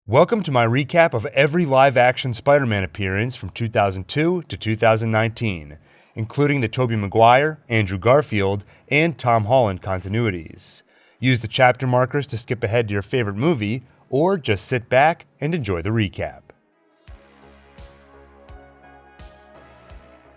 Welcome to my recap of every live-action Spider-Man appearance from 2002 to 2019, including the Tobey Maguire, Andrew Garfield, and Tom Holland continuities. Use the chapter markers to skip ahead to your favorite movie, or just sit back and enjoy the recap.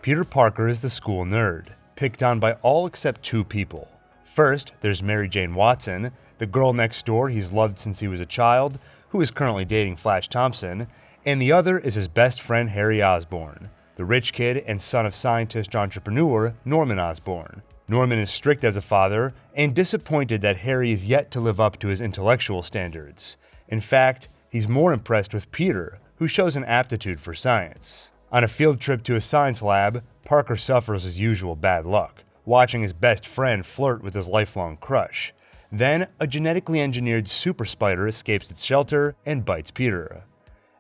Peter Parker is the school nerd, picked on by all except two people. First, there's Mary Jane Watson, the girl next door he's loved since he was a child, who is currently dating Flash Thompson, and the other is his best friend Harry Osborn, the rich kid and son of scientist-entrepreneur Norman Osborn. Norman is strict as a father and disappointed that Harry is yet to live up to his intellectual standards. In fact, he's more impressed with Peter, who shows an aptitude for science. On a field trip to a science lab, Parker suffers his usual bad luck, watching his best friend flirt with his lifelong crush. Then, a genetically engineered super spider escapes its shelter and bites Peter.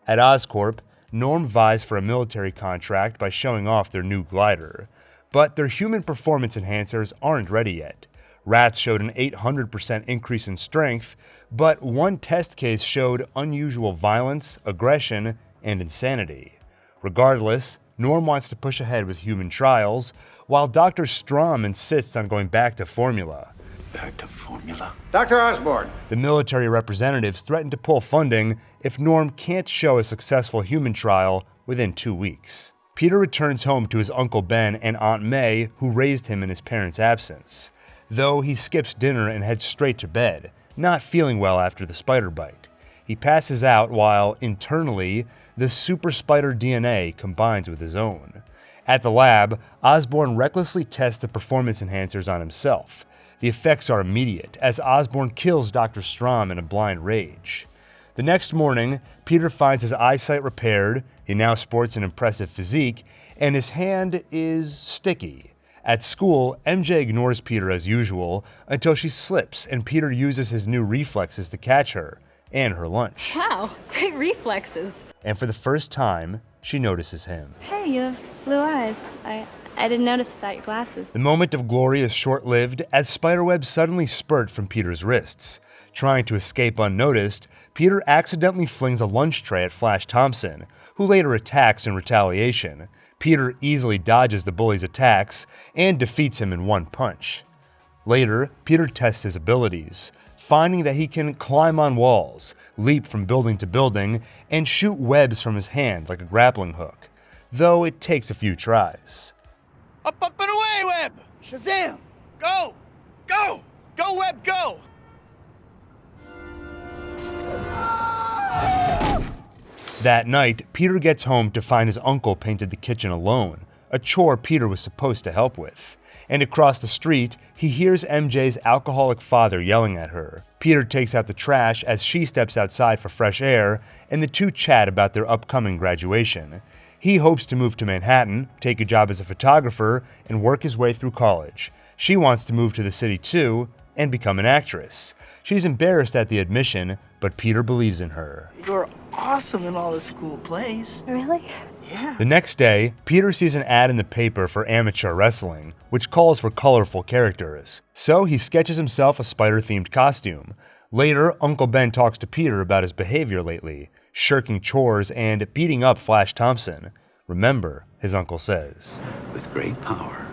At Oscorp, Norm vies for a military contract by showing off their new glider. But their human performance enhancers aren't ready yet. Rats showed an 800% increase in strength, but one test case showed unusual violence, aggression, and insanity. Regardless, Norm wants to push ahead with human trials, while Dr. Strom insists on going back to formula. Back to formula? Dr. Osborn! The military representatives threaten to pull funding if Norm can't show a successful human trial within 2 weeks. Peter returns home to his Uncle Ben and Aunt May, who raised him in his parents' absence, though he skips dinner and heads straight to bed, not feeling well after the spider bite. He passes out while, internally, the super spider DNA combines with his own. At the lab, Osborn recklessly tests the performance enhancers on himself. The effects are immediate, as Osborn kills Dr. Strom in a blind rage. The next morning, Peter finds his eyesight repaired, he now sports an impressive physique, and his hand is sticky. At school, MJ ignores Peter as usual until she slips and Peter uses his new reflexes to catch her, and her lunch. Wow, great reflexes. And for the first time, she notices him. Hey, you have blue eyes. I didn't notice without your glasses. The moment of glory is short-lived as spiderwebs suddenly spurt from Peter's wrists. Trying to escape unnoticed, Peter accidentally flings a lunch tray at Flash Thompson, who later attacks in retaliation. Peter easily dodges the bully's attacks and defeats him in one punch. Later, Peter tests his abilities, finding that he can climb on walls, leap from building to building, and shoot webs from his hand like a grappling hook, though it takes a few tries. Up, and away, Web! Shazam! Go! Go! Go, Web, go! That night, Peter gets home to find his uncle painted the kitchen alone, a chore Peter was supposed to help with. And across the street, he hears MJ's alcoholic father yelling at her. Peter takes out the trash as she steps outside for fresh air, and the two chat about their upcoming graduation. He hopes to move to Manhattan, take a job as a photographer, and work his way through college. She wants to move to the city too, and become an actress. She's embarrassed at the admission, but Peter believes in her. You're awesome in all the school plays. Really? Yeah. The next day, Peter sees an ad in the paper for amateur wrestling, which calls for colorful characters. So he sketches himself a spider-themed costume. Later, Uncle Ben talks to Peter about his behavior lately, shirking chores and beating up Flash Thompson. Remember, his uncle says. With great power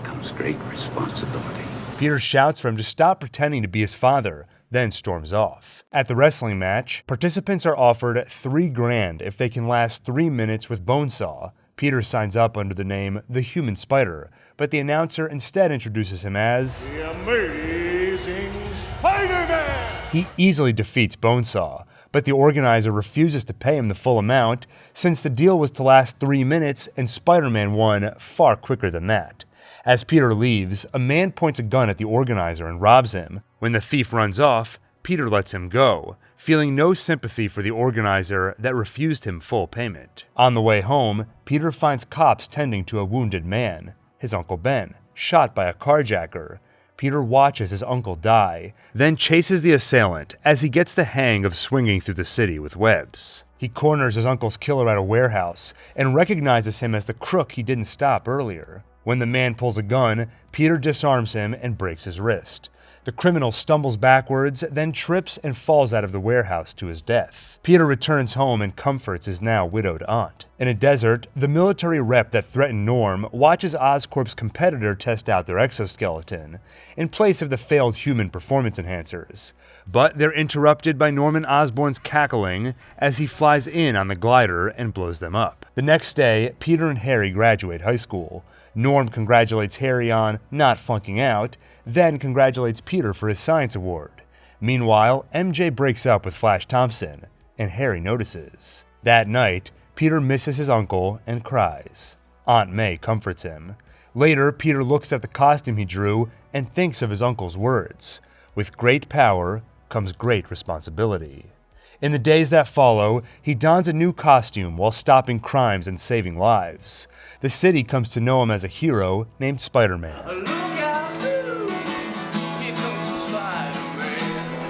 comes great responsibility. Peter shouts for him to stop pretending to be his father, then storms off. At the wrestling match, participants are offered $3,000 if they can last 3 minutes with Bonesaw. Peter signs up under the name The Human Spider, but the announcer instead introduces him as The Amazing Spider-Man! He easily defeats Bonesaw, but the organizer refuses to pay him the full amount since the deal was to last 3 minutes and Spider-Man won far quicker than that. As Peter leaves, a man points a gun at the organizer and robs him. When the thief runs off, Peter lets him go, feeling no sympathy for the organizer that refused him full payment. On the way home, Peter finds cops tending to a wounded man, his Uncle Ben, shot by a carjacker. Peter watches his uncle die, then chases the assailant as he gets the hang of swinging through the city with webs. He corners his uncle's killer at a warehouse and recognizes him as the crook he didn't stop earlier. When the man pulls a gun, Peter disarms him and breaks his wrist. The criminal stumbles backwards, then trips and falls out of the warehouse to his death. Peter returns home and comforts his now widowed aunt. In a desert, the military rep that threatened Norm watches Oscorp's competitor test out their exoskeleton, in place of the failed human performance enhancers. But they're interrupted by Norman Osborn's cackling as he flies in on the glider and blows them up. The next day, Peter and Harry graduate high school. Norm congratulates Harry on not flunking out, then congratulates Peter for his science award. Meanwhile, MJ breaks up with Flash Thompson, and Harry notices. That night, Peter misses his uncle and cries. Aunt May comforts him. Later, Peter looks at the costume he drew and thinks of his uncle's words. With great power comes great responsibility. In the days that follow, he dons a new costume while stopping crimes and saving lives. The city comes to know him as a hero named Spider-Man.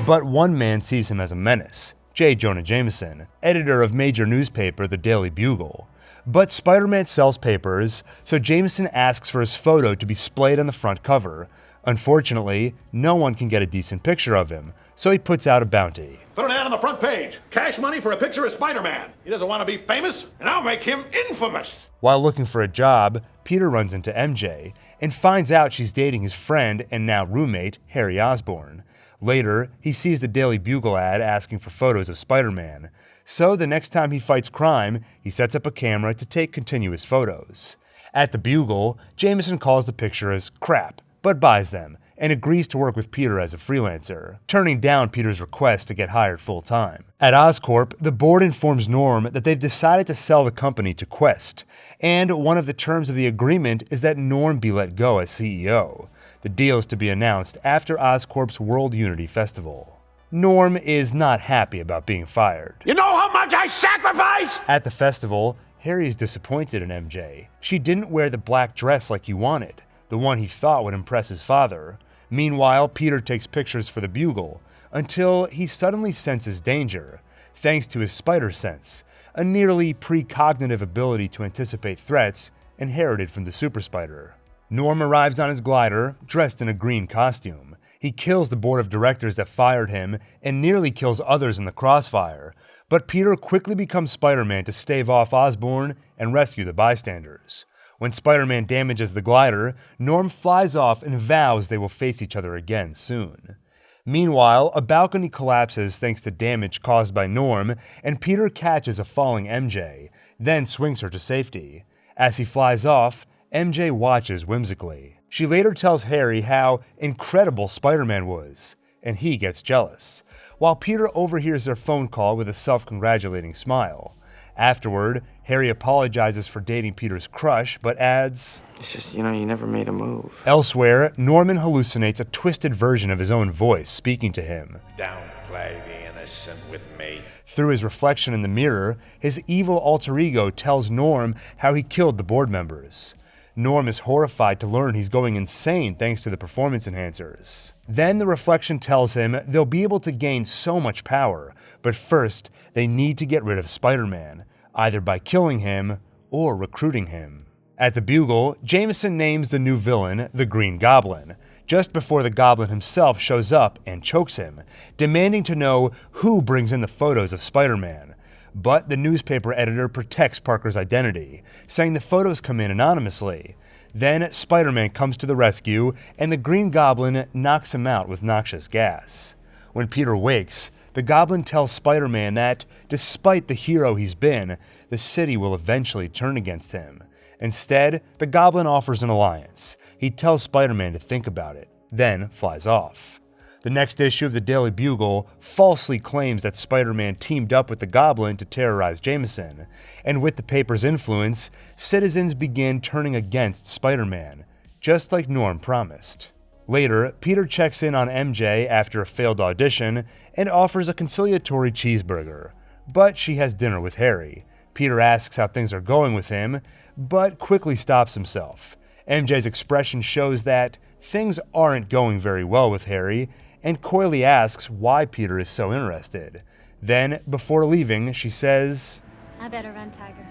But one man sees him as a menace, J. Jonah Jameson, editor of major newspaper The Daily Bugle. But Spider-Man sells papers, so Jameson asks for his photo to be splayed on the front cover. Unfortunately, no one can get a decent picture of him, so he puts out a bounty. Put an ad on the front page. Cash money for a picture of Spider-Man. He doesn't want to be famous, and I'll make him infamous. While looking for a job, Peter runs into MJ and finds out she's dating his friend and now roommate, Harry Osborn. Later, he sees the Daily Bugle ad asking for photos of Spider-Man. So the next time he fights crime, he sets up a camera to take continuous photos. At the Bugle, Jameson calls the pictures crap, but buys them, and agrees to work with Peter as a freelancer, turning down Peter's request to get hired full-time. At Oscorp, the board informs Norm that they've decided to sell the company to Quest, and one of the terms of the agreement is that Norm be let go as CEO. The deal is to be announced after Oscorp's World Unity Festival. Norm is not happy about being fired. You know how much I sacrifice? At the festival, Harry is disappointed in MJ. She didn't wear the black dress like he wanted, the one he thought would impress his father. Meanwhile, Peter takes pictures for the Bugle, until he suddenly senses danger, thanks to his spider sense, a nearly precognitive ability to anticipate threats inherited from the super spider. Norm arrives on his glider, dressed in a green costume. He kills the board of directors that fired him and nearly kills others in the crossfire, but Peter quickly becomes Spider-Man to stave off Osborn and rescue the bystanders. When Spider-Man damages the glider, Norm flies off and vows they will face each other again soon. Meanwhile, a balcony collapses thanks to damage caused by Norm, and Peter catches a falling MJ, then swings her to safety. As he flies off, MJ watches whimsically. She later tells Harry how incredible Spider-Man was, and he gets jealous, while Peter overhears their phone call with a self-congratulating smile. Afterward, Harry apologizes for dating Peter's crush, but adds, "It's just, you never made a move." Elsewhere, Norman hallucinates a twisted version of his own voice speaking to him. Don't play the innocent with me. Through his reflection in the mirror, his evil alter ego tells Norm how he killed the board members. Norm is horrified to learn he's going insane thanks to the performance enhancers. Then the reflection tells him they'll be able to gain so much power, but first they need to get rid of Spider-Man, either by killing him or recruiting him. At the Bugle, Jameson names the new villain the Green Goblin, just before the Goblin himself shows up and chokes him, demanding to know who brings in the photos of Spider-Man. But the newspaper editor protects Parker's identity, saying the photos come in anonymously. Then Spider-Man comes to the rescue, and the Green Goblin knocks him out with noxious gas. When Peter wakes, the Goblin tells Spider-Man that, despite the hero he's been, the city will eventually turn against him. Instead, the Goblin offers an alliance. He tells Spider-Man to think about it, then flies off. The next issue of the Daily Bugle falsely claims that Spider-Man teamed up with the Goblin to terrorize Jameson, and with the paper's influence, citizens begin turning against Spider-Man, just like Norm promised. Later, Peter checks in on MJ after a failed audition and offers a conciliatory cheeseburger, but she has dinner with Harry. Peter asks how things are going with him, but quickly stops himself. MJ's expression shows that things aren't going very well with Harry, and coyly asks why Peter is so interested. Then, before leaving, she says, I better run, Tiger.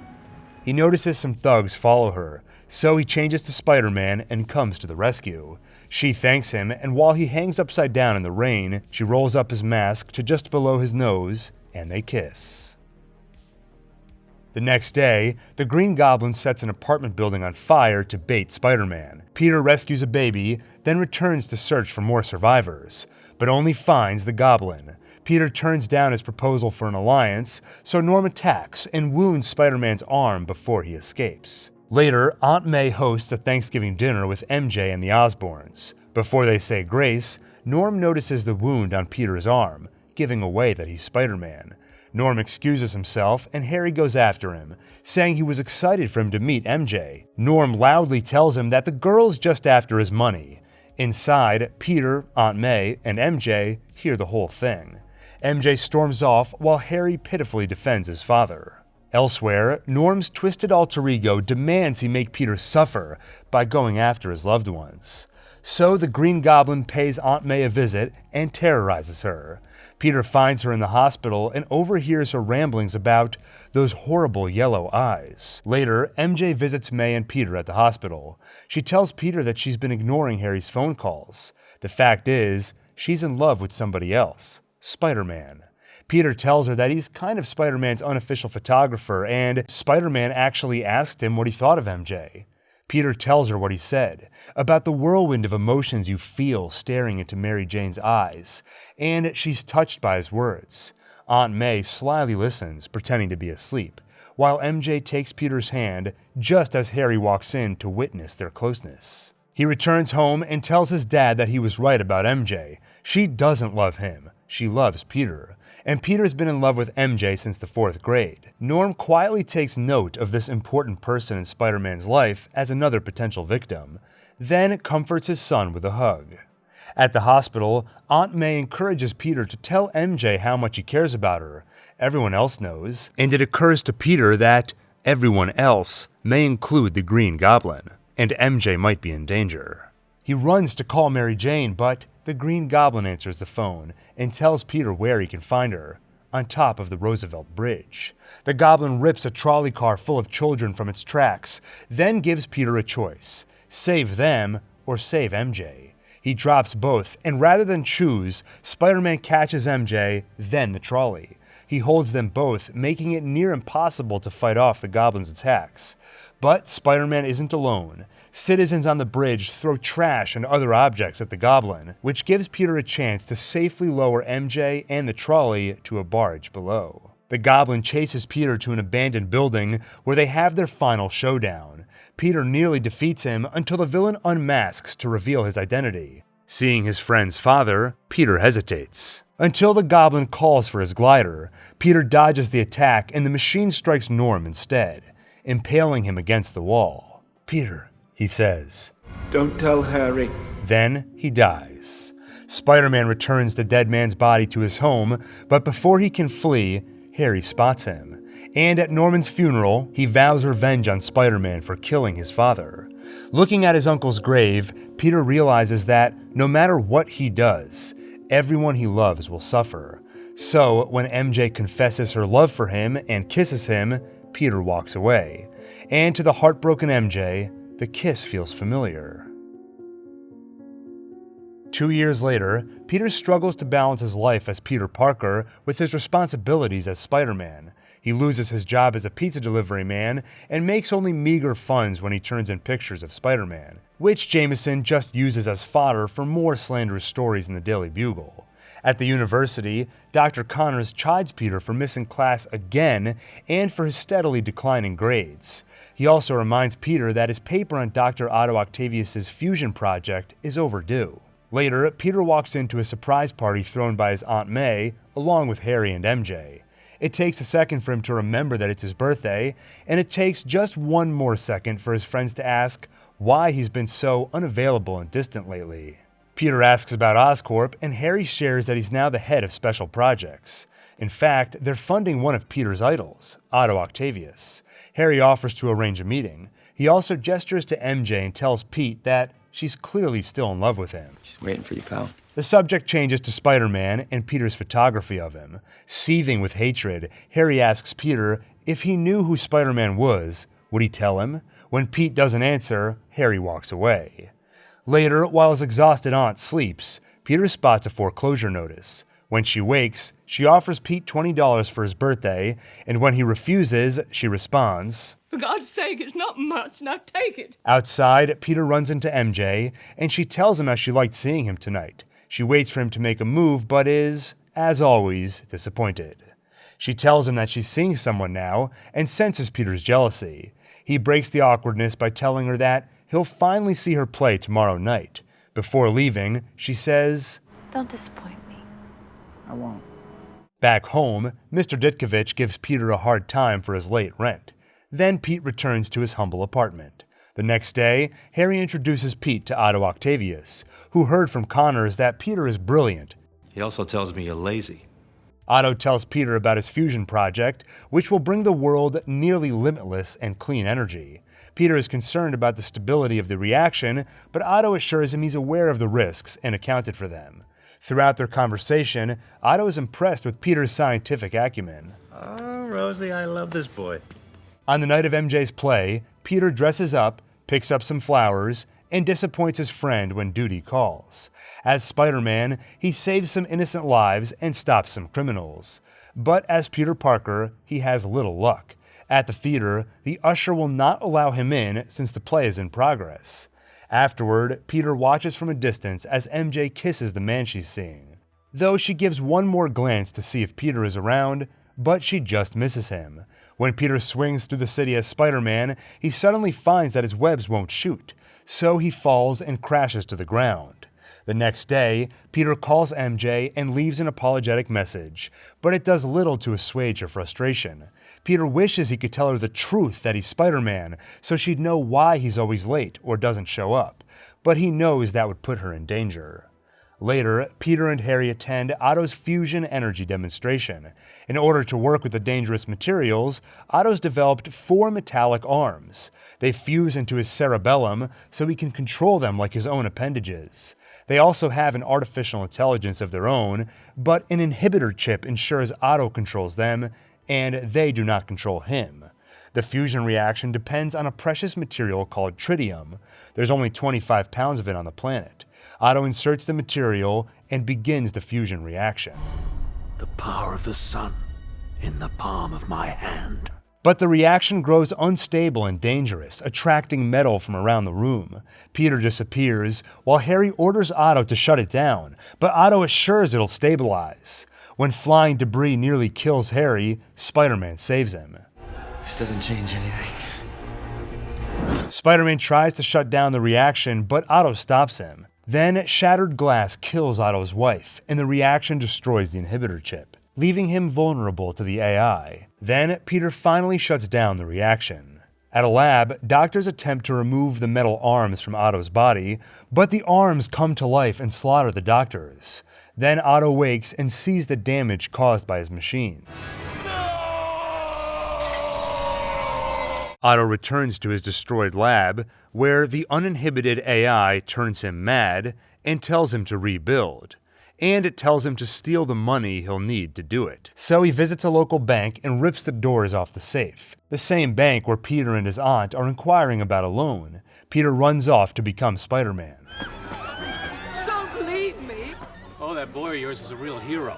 He notices some thugs follow her, so he changes to Spider-Man and comes to the rescue. She thanks him, and while he hangs upside down in the rain, she rolls up his mask to just below his nose, and they kiss. The next day, the Green Goblin sets an apartment building on fire to bait Spider-Man. Peter rescues a baby, then returns to search for more survivors, but only finds the Goblin. Peter turns down his proposal for an alliance, so Norm attacks and wounds Spider-Man's arm before he escapes. Later, Aunt May hosts a Thanksgiving dinner with MJ and the Osborns. Before they say grace, Norm notices the wound on Peter's arm, giving away that he's Spider-Man. Norm excuses himself, and Harry goes after him, saying he was excited for him to meet MJ. Norm loudly tells him that the girl's just after his money. Inside, Peter, Aunt May, and MJ hear the whole thing. MJ storms off while Harry pitifully defends his father. Elsewhere, Norm's twisted alter ego demands he make Peter suffer by going after his loved ones. So the Green Goblin pays Aunt May a visit and terrorizes her. Peter finds her in the hospital and overhears her ramblings about those horrible yellow eyes. Later, MJ visits May and Peter at the hospital. She tells Peter that she's been ignoring Harry's phone calls. The fact is, she's in love with somebody else, Spider-Man. Peter tells her that he's kind of Spider-Man's unofficial photographer, and Spider-Man actually asked him what he thought of MJ. Peter tells her what he said, about the whirlwind of emotions you feel staring into Mary Jane's eyes, and she's touched by his words. Aunt May slyly listens, pretending to be asleep, while MJ takes Peter's hand just as Harry walks in to witness their closeness. He returns home and tells his dad that he was right about MJ. She doesn't love him, she loves Peter. And Peter's been in love with MJ since the 4th grade. Norm quietly takes note of this important person in Spider-Man's life as another potential victim, then comforts his son with a hug. At the hospital, Aunt May encourages Peter to tell MJ how much he cares about her. Everyone else knows, and it occurs to Peter that everyone else may include the Green Goblin, and MJ might be in danger. He runs to call Mary Jane, but the Green Goblin answers the phone and tells Peter where he can find her, on top of the Roosevelt Bridge. The Goblin rips a trolley car full of children from its tracks, then gives Peter a choice: save them or save MJ. He drops both, and rather than choose, Spider-Man catches MJ, then the trolley. He holds them both, making it near impossible to fight off the Goblin's attacks. But Spider-Man isn't alone. Citizens on the bridge throw trash and other objects at the Goblin, which gives Peter a chance to safely lower MJ and the trolley to a barge below. The Goblin chases Peter to an abandoned building where they have their final showdown. Peter nearly defeats him until the villain unmasks to reveal his identity. Seeing his friend's father, Peter hesitates. Until the Goblin calls for his glider, Peter dodges the attack and the machine strikes Norm instead, impaling him against the wall. "Peter," he says. "Don't tell Harry." Then he dies. Spider-Man returns the dead man's body to his home, but before he can flee, Harry spots him. And at Norman's funeral, he vows revenge on Spider-Man for killing his father. Looking at his uncle's grave, Peter realizes that no matter what he does, everyone he loves will suffer. So, when MJ confesses her love for him and kisses him, Peter walks away. And to the heartbroken MJ, the kiss feels familiar. 2 years later, Peter struggles to balance his life as Peter Parker with his responsibilities as Spider-Man. He loses his job as a pizza delivery man and makes only meager funds when he turns in pictures of Spider-Man, which Jameson just uses as fodder for more slanderous stories in the Daily Bugle. At the university, Dr. Connors chides Peter for missing class again and for his steadily declining grades. He also reminds Peter that his paper on Dr. Otto Octavius's fusion project is overdue. Later, Peter walks into a surprise party thrown by his Aunt May, along with Harry and MJ. It takes a second for him to remember that it's his birthday, and it takes just one more second for his friends to ask why he's been so unavailable and distant lately. Peter asks about Oscorp, and Harry shares that he's now the head of special projects. In fact, they're funding one of Peter's idols, Otto Octavius. Harry offers to arrange a meeting. He also gestures to MJ and tells Pete that she's clearly still in love with him. She's waiting for you, pal. The subject changes to Spider-Man and Peter's photography of him. Seething with hatred, Harry asks Peter if he knew who Spider-Man was, Would he tell him? When Pete doesn't answer, Harry walks away. Later, while his exhausted aunt sleeps, Peter spots a foreclosure notice. When she wakes, she offers Pete $20 for his birthday, and when he refuses, she responds, "For God's sake, it's not much, now take it." Outside, Peter runs into MJ, and she tells him how she liked seeing him tonight. She waits for him to make a move, but is, as always, disappointed. She tells him that she's seeing someone now, and senses Peter's jealousy. He breaks the awkwardness by telling her that he'll finally see her play tomorrow night. Before leaving, she says, Don't disappoint me. I won't. Back home, Mr. Ditkovich gives Peter a hard time for his late rent. Then Pete returns to his humble apartment. The next day, Harry introduces Pete to Otto Octavius, who heard from Connors that Peter is brilliant. He also tells me you're lazy. Otto tells Peter about his fusion project, which will bring the world nearly limitless and clean energy. Peter is concerned about the stability of the reaction, but Otto assures him he's aware of the risks and accounted for them. Throughout their conversation, Otto is impressed with Peter's scientific acumen. Oh, Rosie, I love this boy. On the night of MJ's play, Peter dresses up, picks up some flowers, and disappoints his friend when duty calls. As Spider-Man, he saves some innocent lives and stops some criminals. But as Peter Parker, he has little luck. At the theater, the usher will not allow him in since the play is in progress. Afterward, Peter watches from a distance as MJ kisses the man she's seeing. Though she gives one more glance to see if Peter is around, but she just misses him. When Peter swings through the city as Spider-Man, he suddenly finds that his webs won't shoot, so he falls and crashes to the ground. The next day, Peter calls MJ and leaves an apologetic message, but it does little to assuage her frustration. Peter wishes he could tell her the truth that he's Spider-Man, so she'd know why he's always late or doesn't show up, but he knows that would put her in danger. Later, Peter and Harry attend Otto's fusion energy demonstration. In order to work with the dangerous materials, Otto's developed 4 metallic arms. They fuse into his cerebellum so he can control them like his own appendages. They also have an artificial intelligence of their own, but an inhibitor chip ensures Otto controls them, and they do not control him. The fusion reaction depends on a precious material called tritium. There's only 25 pounds of it on the planet. Otto inserts the material and begins the fusion reaction. The power of the sun in the palm of my hand. But the reaction grows unstable and dangerous, attracting metal from around the room. Peter disappears, while Harry orders Otto to shut it down, but Otto assures it'll stabilize. When flying debris nearly kills Harry, Spider-Man saves him. This doesn't change anything. Spider-Man tries to shut down the reaction, but Otto stops him. Then, shattered glass kills Otto's wife, and the reaction destroys the inhibitor chip, leaving him vulnerable to the AI. Then, Peter finally shuts down the reaction. At a lab, doctors attempt to remove the metal arms from Otto's body, but the arms come to life and slaughter the doctors. Then Otto wakes and sees the damage caused by his machines. Otto returns to his destroyed lab, where the uninhibited AI turns him mad and tells him to rebuild. And it tells him to steal the money he'll need to do it. So he visits a local bank and rips the doors off the safe. The same bank where Peter and his aunt are inquiring about a loan. Peter runs off to become Spider-Man. Don't leave me. Oh, that boy of yours is a real hero.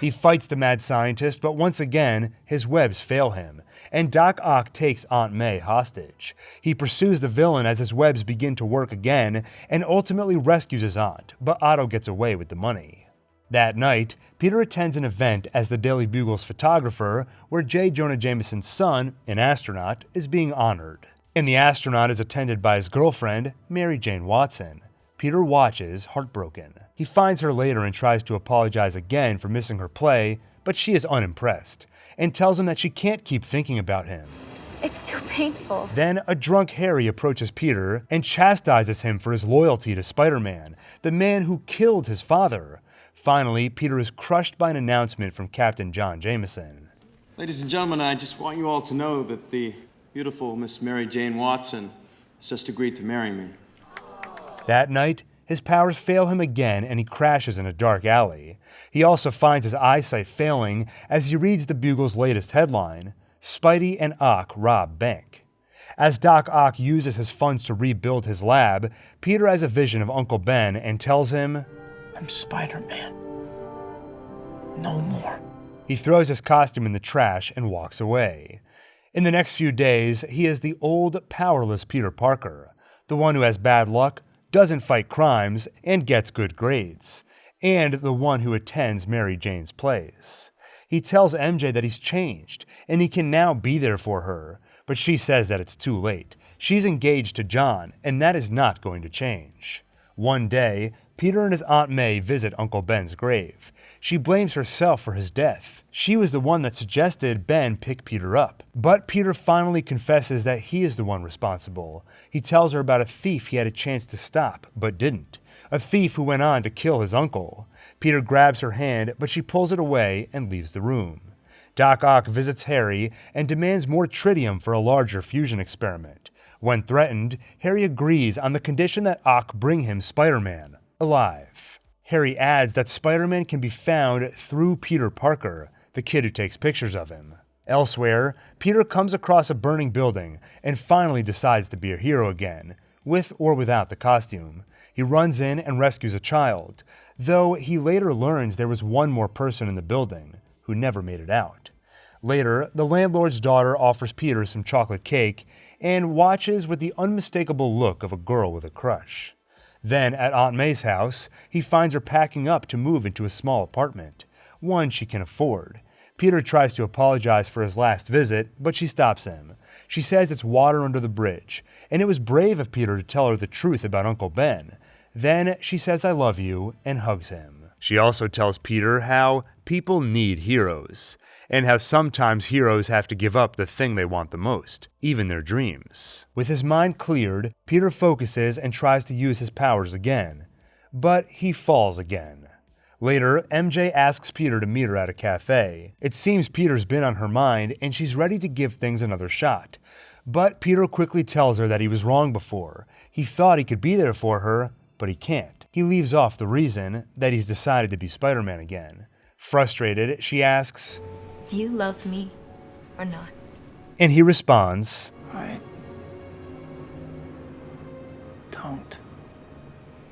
He fights the mad scientist, but once again, his webs fail him, and Doc Ock takes Aunt May hostage. He pursues the villain as his webs begin to work again, and ultimately rescues his aunt, but Otto gets away with the money. That night, Peter attends an event as the Daily Bugle's photographer, where J. Jonah Jameson's son, an astronaut, is being honored. And the astronaut is attended by his girlfriend, Mary Jane Watson. Peter watches, heartbroken. He finds her later and tries to apologize again for missing her play, but she is unimpressed, and tells him that she can't keep thinking about him. It's too painful. Then a drunk Harry approaches Peter and chastises him for his loyalty to Spider-Man, the man who killed his father. Finally, Peter is crushed by an announcement from Captain John Jameson. Ladies and gentlemen, I just want you all to know that the beautiful Miss Mary Jane Watson has just agreed to marry me. That night, his powers fail him again and he crashes in a dark alley. He also finds his eyesight failing as he reads the Bugle's latest headline, Spidey and Ock rob bank. As Doc Ock uses his funds to rebuild his lab, Peter has a vision of Uncle Ben and tells him, I'm Spider-Man. No more. He throws his costume in the trash and walks away. In the next few days, he is the old, powerless Peter Parker, the one who has bad luck, doesn't fight crimes, and gets good grades, and the one who attends Mary Jane's plays. He tells MJ that he's changed, and he can now be there for her, but she says that it's too late. She's engaged to John, and that is not going to change. One day, Peter and his Aunt May visit Uncle Ben's grave. She blames herself for his death. She was the one that suggested Ben pick Peter up. But Peter finally confesses that he is the one responsible. He tells her about a thief he had a chance to stop, but didn't. A thief who went on to kill his uncle. Peter grabs her hand, but she pulls it away and leaves the room. Doc Ock visits Harry and demands more tritium for a larger fusion experiment. When threatened, Harry agrees on the condition that Ock bring him Spider-Man, alive. Harry adds that Spider-Man can be found through Peter Parker, the kid who takes pictures of him. Elsewhere, Peter comes across a burning building and finally decides to be a hero again, with or without the costume. He runs in and rescues a child, though he later learns there was one more person in the building who never made it out. Later, the landlord's daughter offers Peter some chocolate cake and watches with the unmistakable look of a girl with a crush. Then, at Aunt May's house, he finds her packing up to move into a small apartment, one she can afford. Peter tries to apologize for his last visit, but she stops him. She says it's water under the bridge, and it was brave of Peter to tell her the truth about Uncle Ben. Then she says I love you and hugs him. She also tells Peter how people need heroes, and how sometimes heroes have to give up the thing they want the most, even their dreams. With his mind cleared, Peter focuses and tries to use his powers again, but he falls again. Later, MJ asks Peter to meet her at a cafe. It seems Peter's been on her mind and she's ready to give things another shot. But Peter quickly tells her that he was wrong before. He thought he could be there for her, but he can't. He leaves off the reason that he's decided to be Spider-Man again. Frustrated, she asks, Do you love me or not? And he responds, I don't.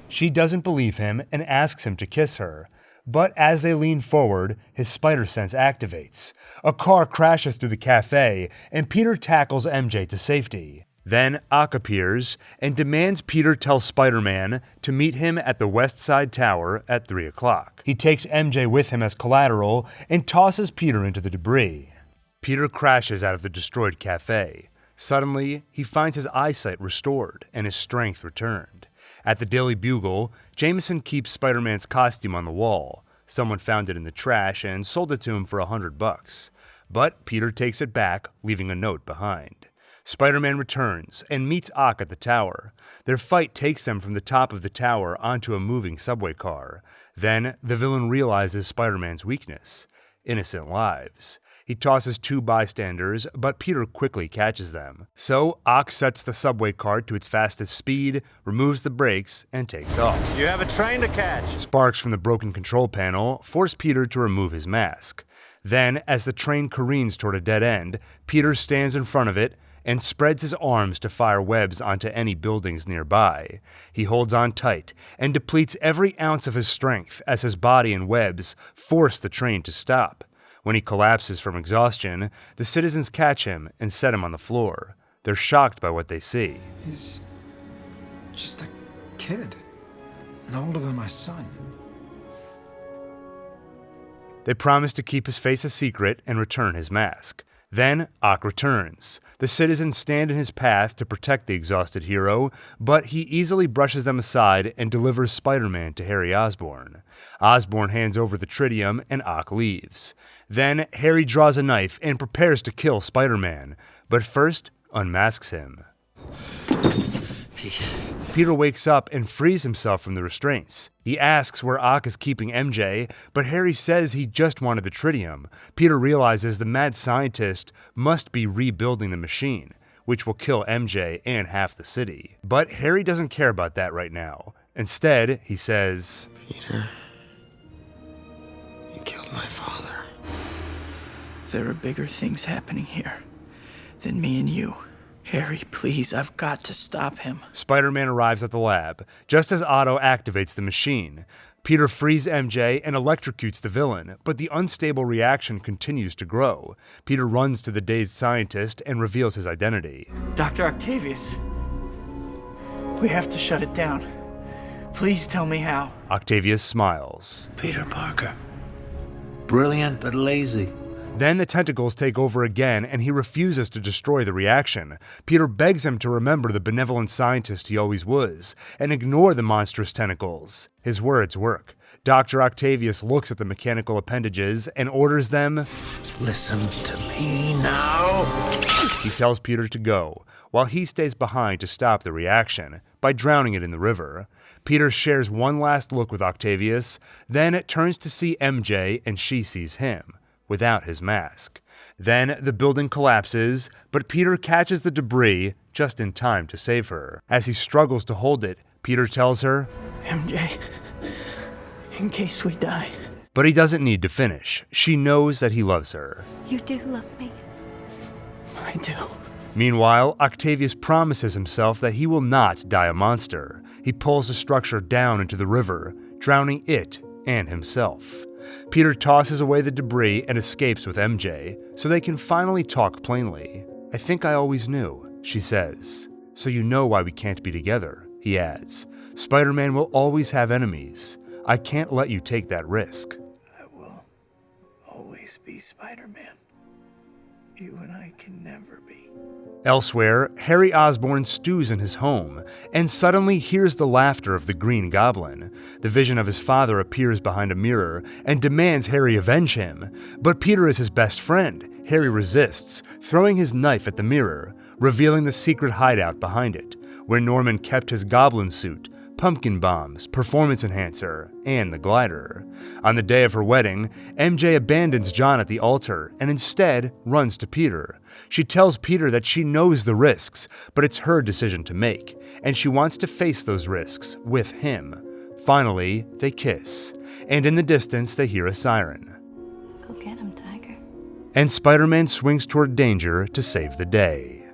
She doesn't believe him and asks him to kiss her. But as they lean forward, his spider sense activates. A car crashes through the cafe, and Peter tackles MJ to safety. Then Ock appears and demands Peter tell Spider-Man to meet him at the West Side Tower at 3 o'clock. He takes MJ with him as collateral and tosses Peter into the debris. Peter crashes out of the destroyed cafe. Suddenly, he finds his eyesight restored and his strength returned. At the Daily Bugle, Jameson keeps Spider-Man's costume on the wall. Someone found it in the trash and sold it to him for $100. But Peter takes it back, leaving a note behind. Spider-Man returns and meets Ock at the tower. Their fight takes them from the top of the tower onto a moving subway car. Then, the villain realizes Spider-Man's weakness: innocent lives. He tosses 2 bystanders, but Peter quickly catches them. So, Ock sets the subway car to its fastest speed, removes the brakes, and takes off. You have a train to catch. Sparks from the broken control panel force Peter to remove his mask. Then, as the train careens toward a dead end, Peter stands in front of it and spreads his arms to fire webs onto any buildings nearby. He holds on tight and depletes every ounce of his strength as his body and webs force the train to stop. When he collapses from exhaustion, the citizens catch him and set him on the floor. They're shocked by what they see. He's just a kid, no older than my son. They promise to keep his face a secret and return his mask. Then Ock returns. The citizens stand in his path to protect the exhausted hero, but he easily brushes them aside and delivers Spider-Man to Harry Osborn. Osborn hands over the tritium and Ock leaves. Then Harry draws a knife and prepares to kill Spider-Man, but first unmasks him. Peter wakes up and frees himself from the restraints. He asks where Ock is keeping MJ, but Harry says he just wanted the tritium. Peter realizes the mad scientist must be rebuilding the machine, which will kill MJ and half the city. But Harry doesn't care about that right now. Instead, he says, Peter, you killed my father. There are bigger things happening here than me and you. Harry, please, I've got to stop him. Spider-Man arrives at the lab, just as Otto activates the machine. Peter frees MJ and electrocutes the villain, but the unstable reaction continues to grow. Peter runs to the dazed scientist and reveals his identity. Dr. Octavius, we have to shut it down. Please tell me how. Octavius smiles. Peter Parker. Brilliant but lazy. Then the tentacles take over again, and he refuses to destroy the reaction. Peter begs him to remember the benevolent scientist he always was, and ignore the monstrous tentacles. His words work. Dr. Octavius looks at the mechanical appendages and orders them, "Listen to me now." He tells Peter to go, while he stays behind to stop the reaction by drowning it in the river. Peter shares one last look with Octavius, then turns to see MJ, and she sees him, without his mask. Then the building collapses, but Peter catches the debris just in time to save her. As he struggles to hold it, Peter tells her, MJ, in case we die. But he doesn't need to finish. She knows that he loves her. You do love me. I do. Meanwhile, Octavius promises himself that he will not die a monster. He pulls the structure down into the river, drowning it and himself. Peter tosses away the debris and escapes with MJ, so they can finally talk plainly. "I think I always knew," she says. "So you know why we can't be together," he adds. "Spider-Man will always have enemies. I can't let you take that risk." I will always be Spider-Man. You and I can never be. Elsewhere, Harry Osborn stews in his home and suddenly hears the laughter of the Green Goblin. The vision of his father appears behind a mirror and demands Harry avenge him. But Peter is his best friend. Harry resists, throwing his knife at the mirror, revealing the secret hideout behind it, where Norman kept his goblin suit, pumpkin bombs, performance enhancer, and the glider. On the day of her wedding, MJ abandons John at the altar and instead runs to Peter. She tells Peter that she knows the risks, but it's her decision to make, and she wants to face those risks with him. Finally, they kiss, and in the distance they hear a siren. Go get him, Tiger. And Spider-Man swings toward danger to save the day.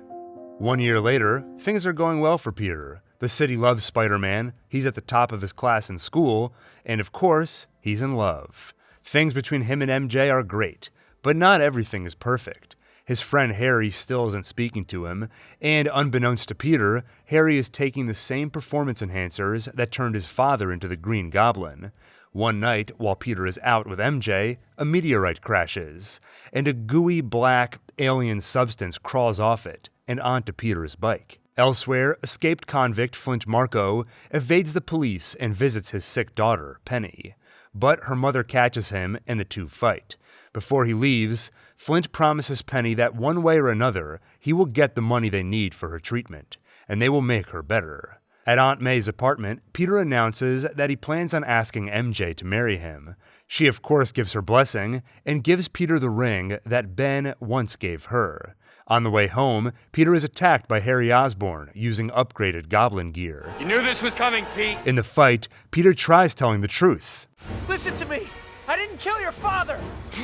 1 year later, things are going well for Peter. The city loves Spider-Man, he's at the top of his class in school, and of course, he's in love. Things between him and MJ are great, but not everything is perfect. His friend Harry still isn't speaking to him, and unbeknownst to Peter, Harry is taking the same performance enhancers that turned his father into the Green Goblin. One night, while Peter is out with MJ, a meteorite crashes, and a gooey black alien substance crawls off it and onto Peter's bike. Elsewhere, escaped convict Flint Marko evades the police and visits his sick daughter, Penny. But her mother catches him and the two fight. Before he leaves, Flint promises Penny that one way or another, he will get the money they need for her treatment, and they will make her better. At Aunt May's apartment, Peter announces that he plans on asking MJ to marry him. She of course gives her blessing and gives Peter the ring that Ben once gave her. On the way home, Peter is attacked by Harry Osborn using upgraded goblin gear. You knew this was coming, Pete. In the fight, Peter tries telling the truth. Listen to me. I didn't kill your father.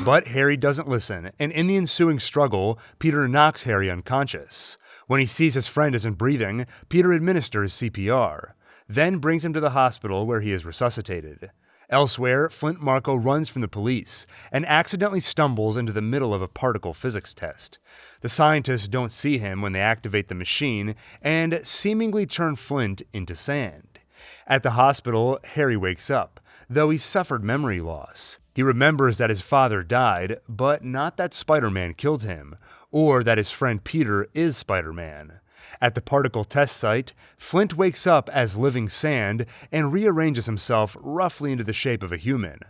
But Harry doesn't listen, and in the ensuing struggle, Peter knocks Harry unconscious. When he sees his friend isn't breathing, Peter administers CPR, then brings him to the hospital where he is resuscitated. Elsewhere, Flint Marko runs from the police and accidentally stumbles into the middle of a particle physics test. The scientists don't see him when they activate the machine and seemingly turn Flint into sand. At the hospital, Harry wakes up, though he suffered memory loss. He remembers that his father died, but not that Spider-Man killed him, or that his friend Peter is Spider-Man. At the particle test site, Flint wakes up as living sand and rearranges himself roughly into the shape of a human,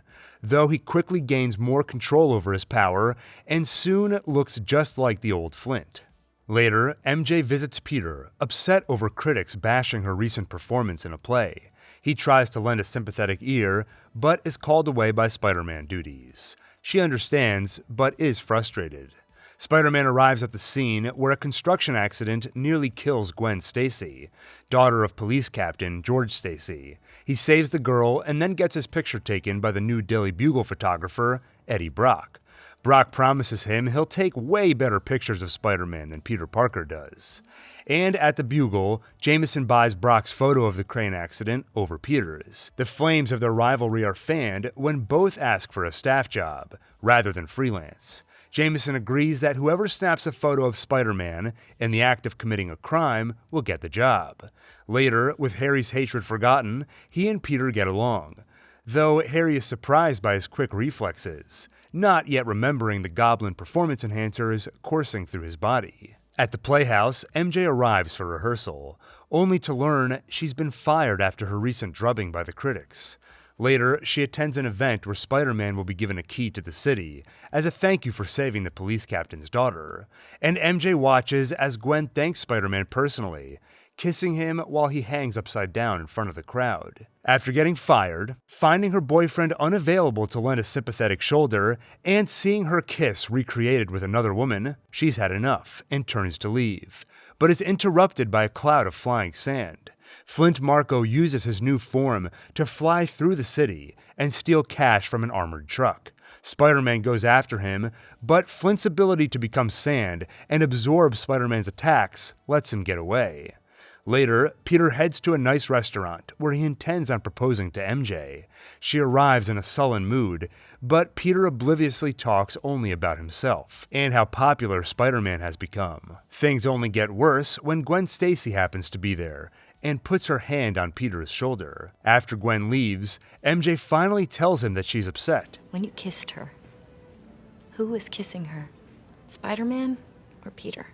though he quickly gains more control over his power and soon looks just like the old Flint. Later, MJ visits Peter, upset over critics bashing her recent performance in a play. He tries to lend a sympathetic ear, but is called away by Spider-Man duties. She understands, but is frustrated. Spider-Man arrives at the scene where a construction accident nearly kills Gwen Stacy, daughter of police captain George Stacy. He saves the girl and then gets his picture taken by the New Daily Bugle photographer, Eddie Brock. Brock promises him he'll take way better pictures of Spider-Man than Peter Parker does. And at the Bugle, Jameson buys Brock's photo of the crane accident over Peter's. The flames of their rivalry are fanned when both ask for a staff job, rather than freelance. Jameson agrees that whoever snaps a photo of Spider-Man in the act of committing a crime will get the job. Later, with Harry's hatred forgotten, he and Peter get along. Though Harry is surprised by his quick reflexes, not yet remembering the goblin performance enhancers coursing through his body. At the Playhouse, MJ arrives for rehearsal, only to learn she's been fired after her recent drubbing by the critics. Later, she attends an event where Spider-Man will be given a key to the city as a thank you for saving the police captain's daughter, and MJ watches as Gwen thanks Spider-Man personally, kissing him while he hangs upside down in front of the crowd. After getting fired, finding her boyfriend unavailable to lend a sympathetic shoulder, and seeing her kiss recreated with another woman, she's had enough and turns to leave, but is interrupted by a cloud of flying sand. Flint Marko uses his new form to fly through the city and steal cash from an armored truck. Spider-Man goes after him, but Flint's ability to become sand and absorb Spider-Man's attacks lets him get away. Later, Peter heads to a nice restaurant where he intends on proposing to MJ. She arrives in a sullen mood, but Peter obliviously talks only about himself and how popular Spider-Man has become. Things only get worse when Gwen Stacy happens to be there and puts her hand on Peter's shoulder. After Gwen leaves, MJ finally tells him that she's upset. When you kissed her, who was kissing her? Spider-Man or Peter?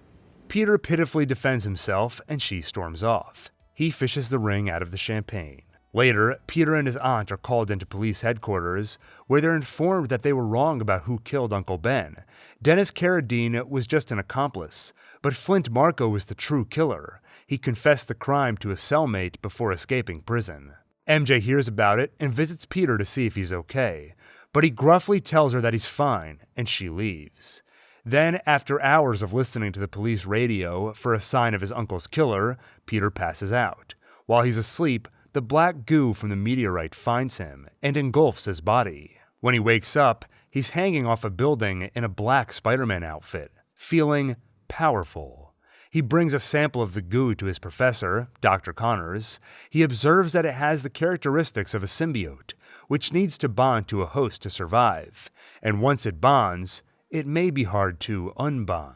Peter pitifully defends himself, and she storms off. He fishes the ring out of the champagne. Later, Peter and his aunt are called into police headquarters, where they're informed that they were wrong about who killed Uncle Ben. Dennis Carradine was just an accomplice, but Flint Marko was the true killer. He confessed the crime to a cellmate before escaping prison. MJ hears about it and visits Peter to see if he's okay, but he gruffly tells her that he's fine, and she leaves. Then, after hours of listening to the police radio for a sign of his uncle's killer, Peter passes out. While he's asleep, the black goo from the meteorite finds him and engulfs his body. When he wakes up, he's hanging off a building in a black Spider-Man outfit, feeling powerful. He brings a sample of the goo to his professor, Dr. Connors. He observes that it has the characteristics of a symbiote, which needs to bond to a host to survive, and once it bonds, it may be hard to unbond.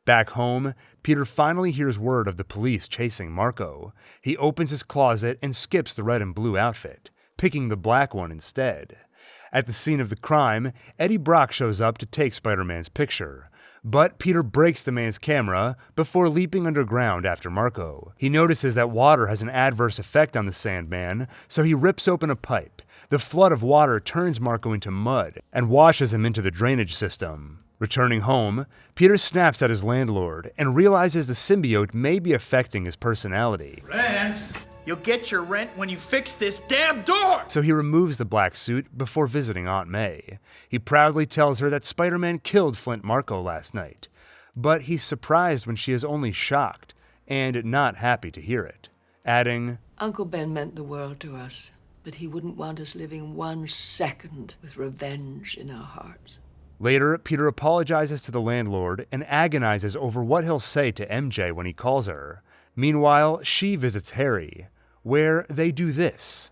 Back home, Peter finally hears word of the police chasing Marko. He opens his closet and skips the red and blue outfit, picking the black one instead. At the scene of the crime, Eddie Brock shows up to take Spider-Man's picture, but Peter breaks the man's camera before leaping underground after Marko. He notices that water has an adverse effect on the Sandman, so he rips open a pipe. The flood of water turns Marko into mud and washes him into the drainage system. Returning home, Peter snaps at his landlord and realizes the symbiote may be affecting his personality. Rent? You'll get your rent when you fix this damn door! So he removes the black suit before visiting Aunt May. He proudly tells her that Spider-Man killed Flint Marko last night, but he's surprised when she is only shocked and not happy to hear it, adding, Uncle Ben meant the world to us, but he wouldn't want us living 1 second with revenge in our hearts. Later, Peter apologizes to the landlord and agonizes over what he'll say to MJ when he calls her. Meanwhile, she visits Harry, where they do this,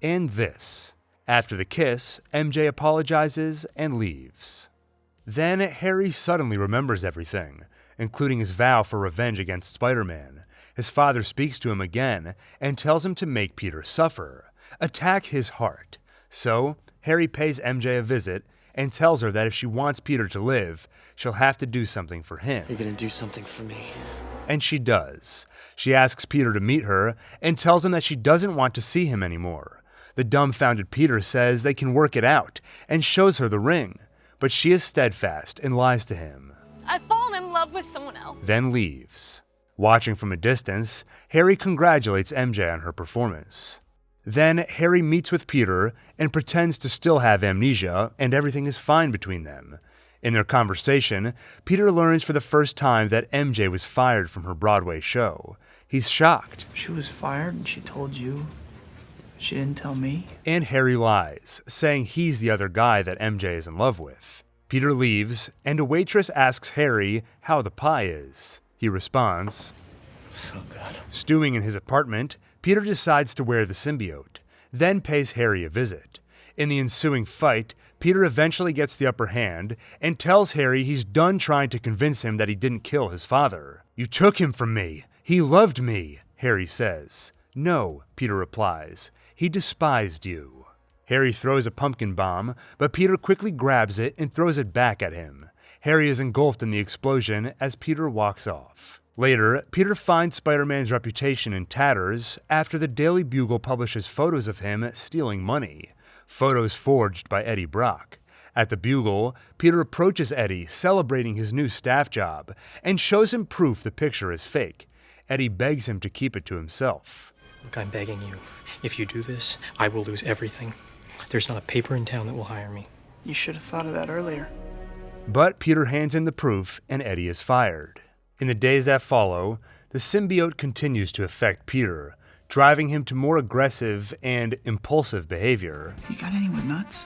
and this. After the kiss, MJ apologizes and leaves. Then Harry suddenly remembers everything, including his vow for revenge against Spider-Man. His father speaks to him again and tells him to make Peter suffer, attack his heart. So, Harry pays MJ a visit and tells her that if she wants Peter to live, she'll have to do something for him. You're gonna do something for me. And she does. She asks Peter to meet her and tells him that she doesn't want to see him anymore. The dumbfounded Peter says they can work it out and shows her the ring, but she is steadfast and lies to him. I've fallen in love with someone else. Then leaves. Watching from a distance, Harry congratulates MJ on her performance. Then Harry meets with Peter and pretends to still have amnesia, and everything is fine between them. In their conversation, Peter learns for the first time that MJ was fired from her Broadway show. He's shocked. She was fired and she told you? She didn't tell me? And Harry lies, saying he's the other guy that MJ is in love with. Peter leaves, and a waitress asks Harry how the pie is. He responds, So good. Stewing in his apartment, Peter decides to wear the symbiote, then pays Harry a visit. In the ensuing fight, Peter eventually gets the upper hand and tells Harry he's done trying to convince him that he didn't kill his father. "You took him from me. He loved me," Harry says. "No," Peter replies. "He despised you." Harry throws a pumpkin bomb, but Peter quickly grabs it and throws it back at him. Harry is engulfed in the explosion as Peter walks off. Later, Peter finds Spider-Man's reputation in tatters after the Daily Bugle publishes photos of him stealing money. Photos forged by Eddie Brock. At the Bugle, Peter approaches Eddie, celebrating his new staff job, and shows him proof the picture is fake. Eddie begs him to keep it to himself. Look, I'm begging you. If you do this, I will lose everything. There's not a paper in town that will hire me. You should have thought of that earlier. But Peter hands in the proof, and Eddie is fired. In the days that follow, the symbiote continues to affect Peter, driving him to more aggressive and impulsive behavior. You got any with nuts?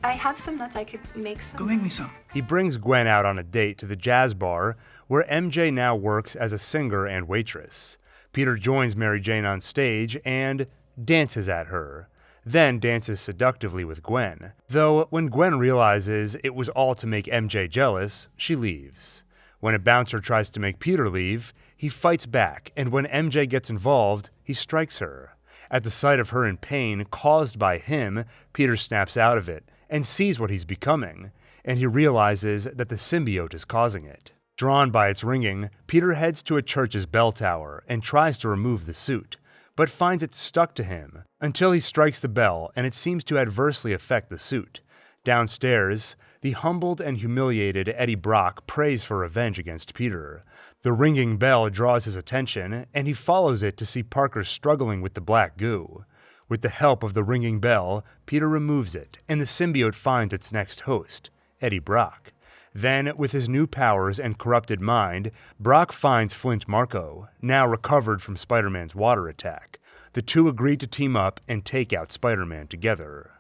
I have some nuts. I could make some. Go make me some. He brings Gwen out on a date to the jazz bar, where MJ now works as a singer and waitress. Peter joins Mary Jane on stage and dances at her, then dances seductively with Gwen. Though when Gwen realizes it was all to make MJ jealous, she leaves. When a bouncer tries to make Peter leave, he fights back, and when MJ gets involved, he strikes her. At the sight of her in pain caused by him, Peter snaps out of it and sees what he's becoming, and he realizes that the symbiote is causing it. Drawn by its ringing, Peter heads to a church's bell tower and tries to remove the suit, but finds it stuck to him until he strikes the bell and it seems to adversely affect the suit. Downstairs, the humbled and humiliated Eddie Brock prays for revenge against Peter. The ringing bell draws his attention, and he follows it to see Parker struggling with the black goo. With the help of the ringing bell, Peter removes it, and the symbiote finds its next host, Eddie Brock. Then, with his new powers and corrupted mind, Brock finds Flint Marko, now recovered from Spider-Man's water attack. The two agree to team up and take out Spider-Man together.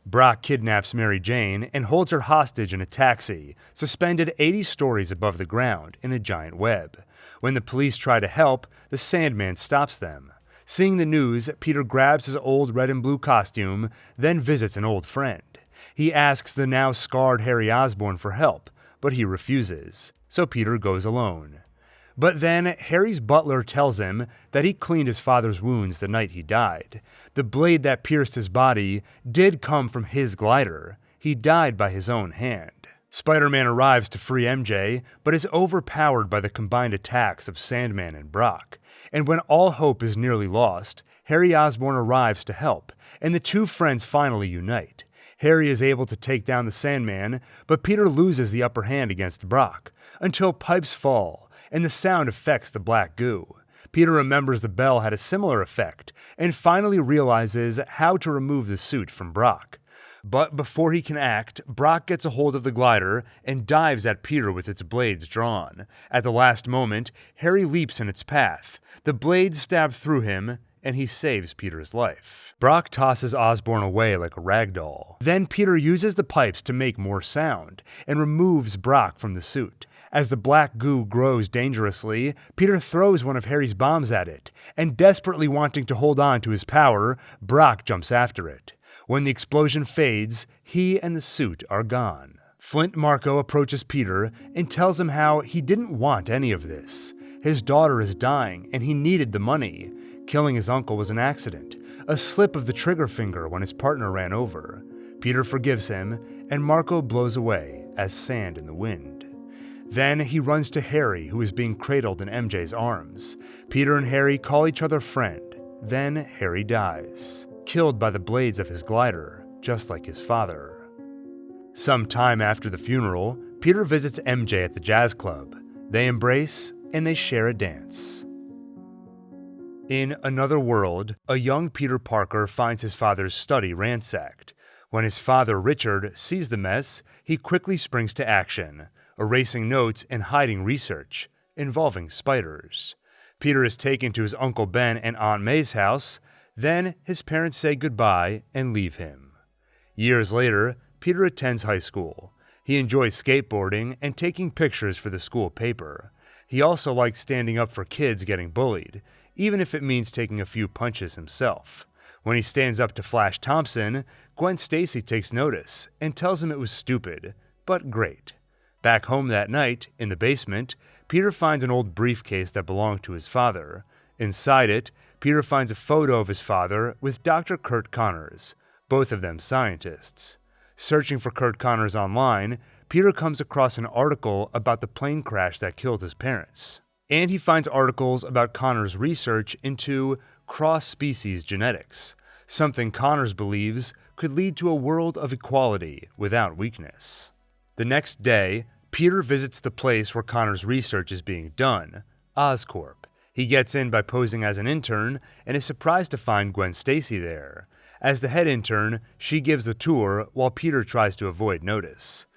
Brock kidnaps Mary Jane and holds her hostage in a taxi, suspended 80 stories above the ground in a giant web. When the police try to help, the Sandman stops them. Seeing the news, Peter grabs his old red and blue costume, then visits an old friend. He asks the now scarred Harry Osborn for help, but he refuses, so Peter goes alone. But then Harry's butler tells him that he cleaned his father's wounds the night he died. The blade that pierced his body did come from his glider. He died by his own hand. Spider-Man arrives to free MJ, but is overpowered by the combined attacks of Sandman and Brock. And when all hope is nearly lost, Harry Osborn arrives to help, and the two friends finally unite. Harry is able to take down the Sandman, but Peter loses the upper hand against Brock, until pipes fall, and the sound affects the black goo. Peter remembers the bell had a similar effect, and finally realizes how to remove the suit from Brock. But before he can act, Brock gets a hold of the glider and dives at Peter with its blades drawn. At the last moment, Harry leaps in its path. The blades stab through him, and he saves Peter's life. Brock tosses Osborn away like a rag doll. Then Peter uses the pipes to make more sound, and removes Brock from the suit. As the black goo grows dangerously, Peter throws one of Harry's bombs at it, and desperately wanting to hold on to his power, Brock jumps after it. When the explosion fades, he and the suit are gone. Flint Marko approaches Peter and tells him how he didn't want any of this. His daughter is dying, and he needed the money. Killing his uncle was an accident, a slip of the trigger finger when his partner ran over. Peter forgives him, and Marko blows away as sand in the wind. Then he runs to Harry, who is being cradled in MJ's arms. Peter and Harry call each other friend. Then Harry dies, killed by the blades of his glider, just like his father. Some time after the funeral, Peter visits MJ at the jazz club. They embrace, and they share a dance. In another world, a young Peter Parker finds his father's study ransacked. When his father, Richard, sees the mess, he quickly springs to action, erasing notes and hiding research involving spiders. Peter is taken to his Uncle Ben and Aunt May's house. Then his parents say goodbye and leave him. Years later, Peter attends high school. He enjoys skateboarding and taking pictures for the school paper. He also likes standing up for kids getting bullied, even if it means taking a few punches himself. When he stands up to Flash Thompson, Gwen Stacy takes notice and tells him it was stupid, but great. Back home that night, in the basement, Peter finds an old briefcase that belonged to his father. Inside it, Peter finds a photo of his father with Dr. Curt Connors, both of them scientists. Searching for Curt Connors online, Peter comes across an article about the plane crash that killed his parents. And he finds articles about Connors' research into cross-species genetics, something Connors believes could lead to a world of equality without weakness. The next day, Peter visits the place where Connors' research is being done, Oscorp. He gets in by posing as an intern and is surprised to find Gwen Stacy there. As the head intern, she gives the tour while Peter tries to avoid notice.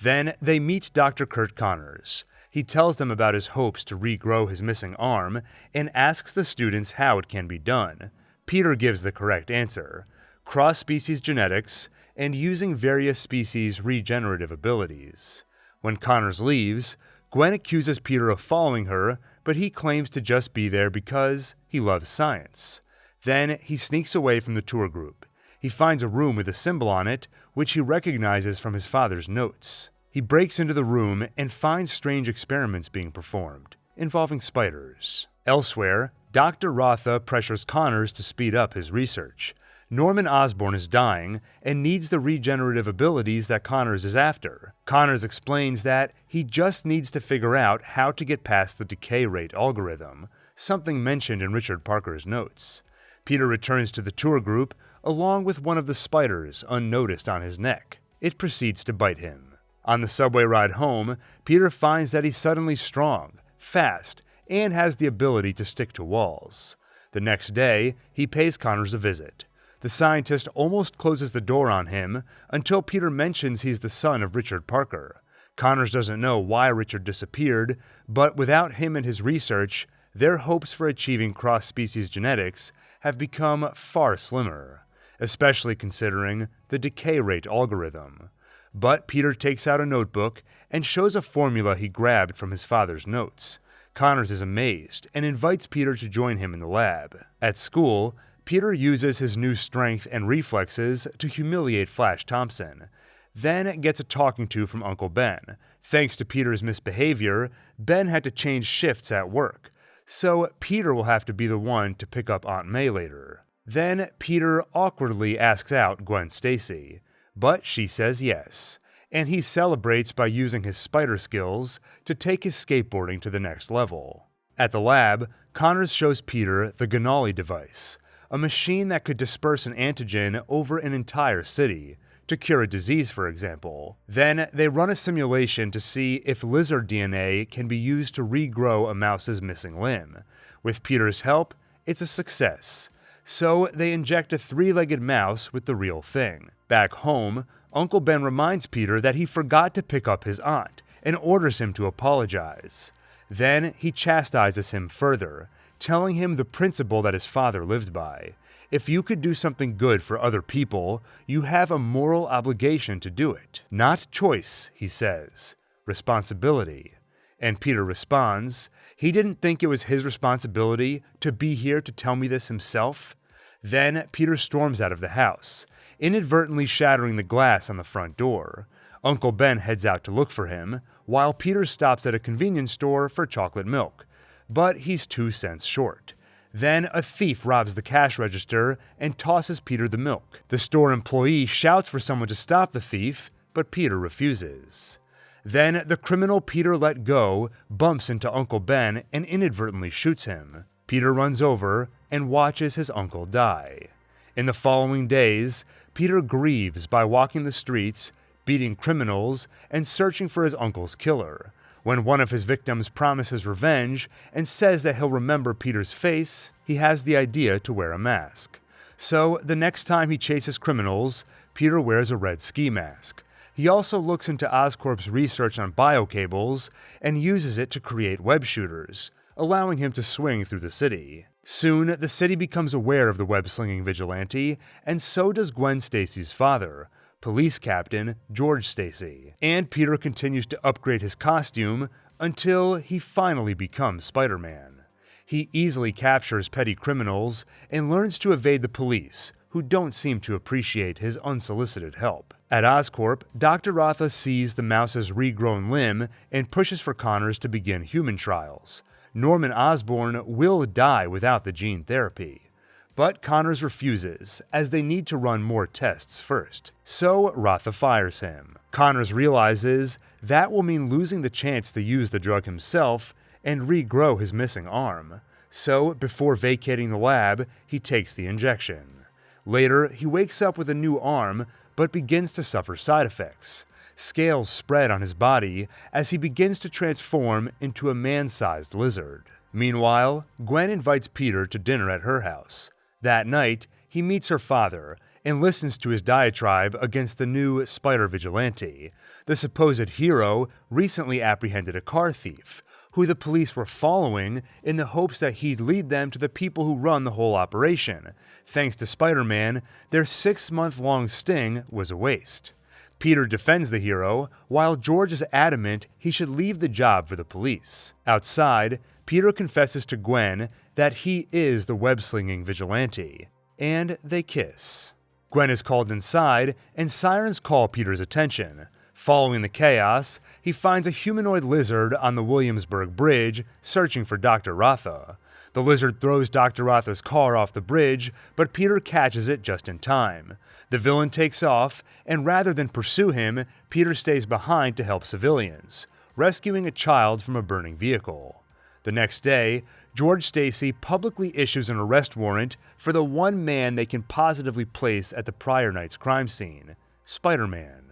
Then they meet Dr. Curt Connors. He tells them about his hopes to regrow his missing arm and asks the students how it can be done. Peter gives the correct answer: cross-species genetics and using various species' regenerative abilities. When Connors leaves, Gwen accuses Peter of following her, but he claims to just be there because he loves science. Then he sneaks away from the tour group. He finds a room with a symbol on it, which he recognizes from his father's notes. He breaks into the room and finds strange experiments being performed, involving spiders. Elsewhere, Dr. Rotha pressures Connors to speed up his research. Norman Osborn is dying and needs the regenerative abilities that Connors is after. Connors explains that he just needs to figure out how to get past the decay rate algorithm, something mentioned in Richard Parker's notes. Peter returns to the tour group along with one of the spiders unnoticed on his neck. It proceeds to bite him. On the subway ride home, Peter finds that he's suddenly strong, fast, and has the ability to stick to walls. The next day, he pays Connors a visit. The scientist almost closes the door on him until Peter mentions he's the son of Richard Parker. Connors doesn't know why Richard disappeared, but without him and his research, their hopes for achieving cross-species genetics have become far slimmer, especially considering the decay rate algorithm. But Peter takes out a notebook and shows a formula he grabbed from his father's notes. Connors is amazed and invites Peter to join him in the lab. At school, Peter uses his new strength and reflexes to humiliate Flash Thompson, then gets a talking to from Uncle Ben. Thanks to Peter's misbehavior, Ben had to change shifts at work, so Peter will have to be the one to pick up Aunt May later. Then Peter awkwardly asks out Gwen Stacy, but she says yes, and he celebrates by using his spider skills to take his skateboarding to the next level. At the lab, Connors shows Peter the Ganali device, a machine that could disperse an antigen over an entire city, to cure a disease, for example. Then they run a simulation to see if lizard DNA can be used to regrow a mouse's missing limb. With Peter's help, it's a success. So they inject a 3-legged mouse with the real thing. Back home, Uncle Ben reminds Peter that he forgot to pick up his aunt and orders him to apologize. Then he chastises him further, telling him the principle that his father lived by. If you could do something good for other people, you have a moral obligation to do it. Not choice, he says, responsibility. And Peter responds, he didn't think it was his responsibility to be here to tell me this himself. Then Peter storms out of the house, inadvertently shattering the glass on the front door. Uncle Ben heads out to look for him, while Peter stops at a convenience store for chocolate milk. But he's 2 cents short. Then a thief robs the cash register and tosses Peter the milk. The store employee shouts for someone to stop the thief, but Peter refuses. Then the criminal Peter let go bumps into Uncle Ben and inadvertently shoots him. Peter runs over and watches his uncle die. In the following days, Peter grieves by walking the streets, beating criminals, and searching for his uncle's killer. When one of his victims promises revenge and says that he'll remember Peter's face, he has the idea to wear a mask. So the next time he chases criminals, Peter wears a red ski mask. He also looks into Oscorp's research on biocables and uses it to create web shooters, allowing him to swing through the city. Soon, the city becomes aware of the web-slinging vigilante, and so does Gwen Stacy's father, police captain George Stacy. And Peter continues to upgrade his costume until he finally becomes Spider-Man. He easily captures petty criminals and learns to evade the police, who don't seem to appreciate his unsolicited help. At Oscorp, Dr. Rotha sees the mouse's regrown limb and pushes for Connors to begin human trials. Norman Osborn will die without the gene therapy. But Connors refuses, as they need to run more tests first. So Rotha fires him. Connors realizes that will mean losing the chance to use the drug himself and regrow his missing arm. So before vacating the lab, he takes the injection. Later, he wakes up with a new arm, but begins to suffer side effects. Scales spread on his body as he begins to transform into a man-sized lizard. Meanwhile, Gwen invites Peter to dinner at her house. That night, he meets her father and listens to his diatribe against the new Spider Vigilante. The supposed hero recently apprehended a car thief, who the police were following in the hopes that he'd lead them to the people who run the whole operation. Thanks to Spider-Man, their 6-month-long sting was a waste. Peter defends the hero, while George is adamant he should leave the job for the police. Outside, Peter confesses to Gwen that he is the web-slinging vigilante, and they kiss. Gwen is called inside, and sirens call Peter's attention. Following the chaos, he finds a humanoid lizard on the Williamsburg Bridge, searching for Dr. Rotha. The lizard throws Dr. Rotha's car off the bridge, but Peter catches it just in time. The villain takes off, and rather than pursue him, Peter stays behind to help civilians, rescuing a child from a burning vehicle. The next day, George Stacy publicly issues an arrest warrant for the one man they can positively place at the prior night's crime scene, Spider-Man.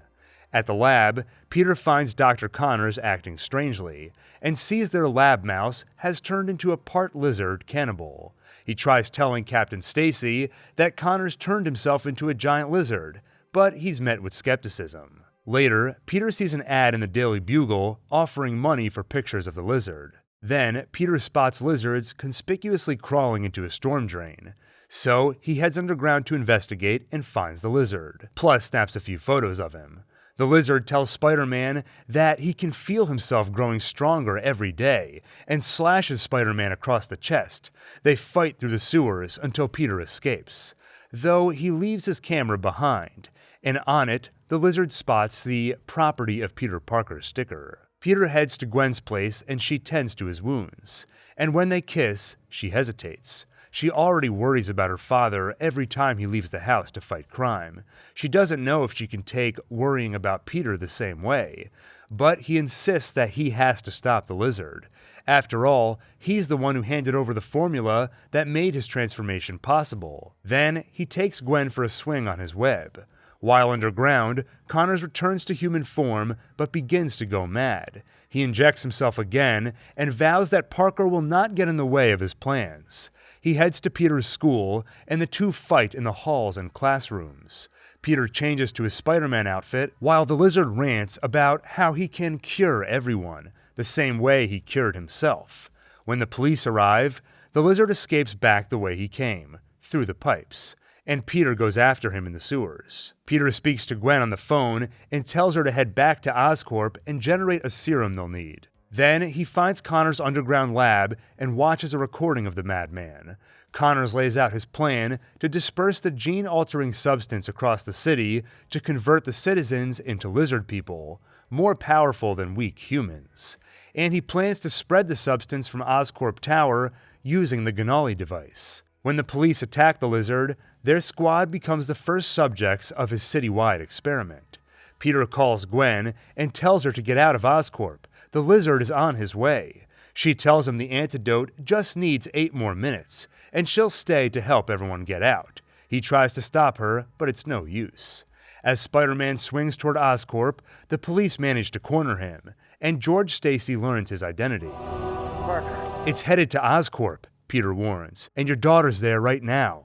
At the lab, Peter finds Dr. Connors acting strangely, and sees their lab mouse has turned into a part lizard cannibal. He tries telling Captain Stacy that Connors turned himself into a giant lizard, but he's met with skepticism. Later, Peter sees an ad in the Daily Bugle offering money for pictures of the lizard. Then, Peter spots lizards conspicuously crawling into a storm drain. So, he heads underground to investigate and finds the lizard, plus snaps a few photos of him. The lizard tells Spider-Man that he can feel himself growing stronger every day, and slashes Spider-Man across the chest. They fight through the sewers until Peter escapes, though he leaves his camera behind, and on it, the lizard spots the "Property of Peter Parker" sticker. Peter heads to Gwen's place and she tends to his wounds, and when they kiss, she hesitates. She already worries about her father every time he leaves the house to fight crime. She doesn't know if she can take worrying about Peter the same way, but he insists that he has to stop the lizard. After all, he's the one who handed over the formula that made his transformation possible. Then, he takes Gwen for a swing on his web. While underground, Connors returns to human form but begins to go mad. He injects himself again and vows that Parker will not get in the way of his plans. He heads to Peter's school, and the two fight in the halls and classrooms. Peter changes to his Spider-Man outfit, while the lizard rants about how he can cure everyone, the same way he cured himself. When the police arrive, the lizard escapes back the way he came, through the pipes, and Peter goes after him in the sewers. Peter speaks to Gwen on the phone and tells her to head back to Oscorp and generate a serum they'll need. Then he finds Connors' underground lab and watches a recording of the madman. Connors lays out his plan to disperse the gene-altering substance across the city to convert the citizens into lizard people, more powerful than weak humans. And he plans to spread the substance from Oscorp Tower using the Ganali device. When the police attack the lizard, their squad becomes the first subjects of his citywide experiment. Peter calls Gwen and tells her to get out of Oscorp. The lizard is on his way. She tells him the antidote just needs 8 more minutes, and she'll stay to help everyone get out. He tries to stop her, but it's no use. As Spider-Man swings toward Oscorp, the police manage to corner him, and George Stacy learns his identity. Parker. It's headed to Oscorp, Peter warns, and your daughter's there right now.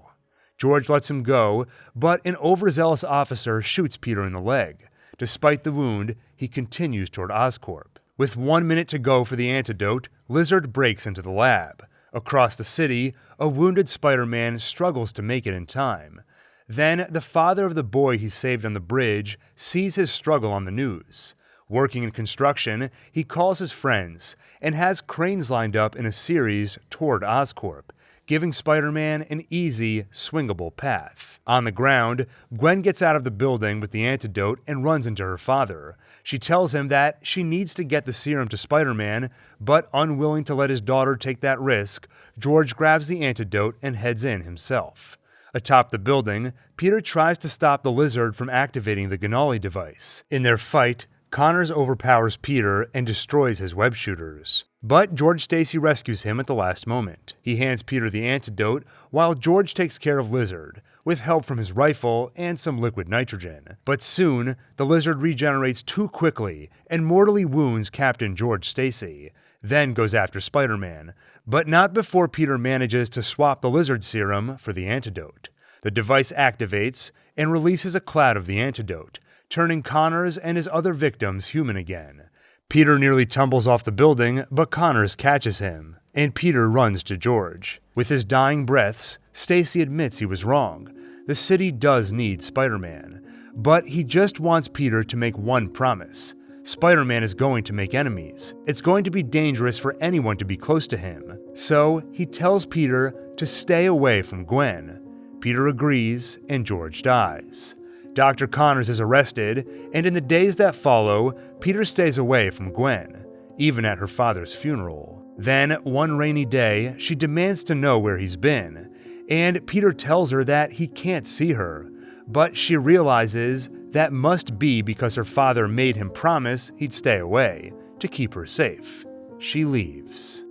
George lets him go, but an overzealous officer shoots Peter in the leg. Despite the wound, he continues toward Oscorp. With 1 minute to go for the antidote, Lizard breaks into the lab. Across the city, a wounded Spider-Man struggles to make it in time. Then, the father of the boy he saved on the bridge sees his struggle on the news. Working in construction, he calls his friends and has cranes lined up in a series toward Oscorp, giving Spider-Man an easy, swingable path. On the ground, Gwen gets out of the building with the antidote and runs into her father. She tells him that she needs to get the serum to Spider-Man, but unwilling to let his daughter take that risk, George grabs the antidote and heads in himself. Atop the building, Peter tries to stop the lizard from activating the Ganali device. In their fight, Connors overpowers Peter and destroys his web shooters. But George Stacy rescues him at the last moment. He hands Peter the antidote while George takes care of Lizard, with help from his rifle and some liquid nitrogen. But soon, the Lizard regenerates too quickly and mortally wounds Captain George Stacy, then goes after Spider-Man, but not before Peter manages to swap the Lizard serum for the antidote. The device activates and releases a cloud of the antidote, turning Connors and his other victims human again. Peter nearly tumbles off the building, but Connors catches him, and Peter runs to George. With his dying breaths, Stacy admits he was wrong. The city does need Spider-Man, but he just wants Peter to make one promise. Spider-Man is going to make enemies. It's going to be dangerous for anyone to be close to him. So he tells Peter to stay away from Gwen. Peter agrees, and George dies. Dr. Connors is arrested, and in the days that follow, Peter stays away from Gwen, even at her father's funeral. Then, one rainy day, she demands to know where he's been, and Peter tells her that he can't see her, but she realizes that must be because her father made him promise he'd stay away, to keep her safe. She leaves.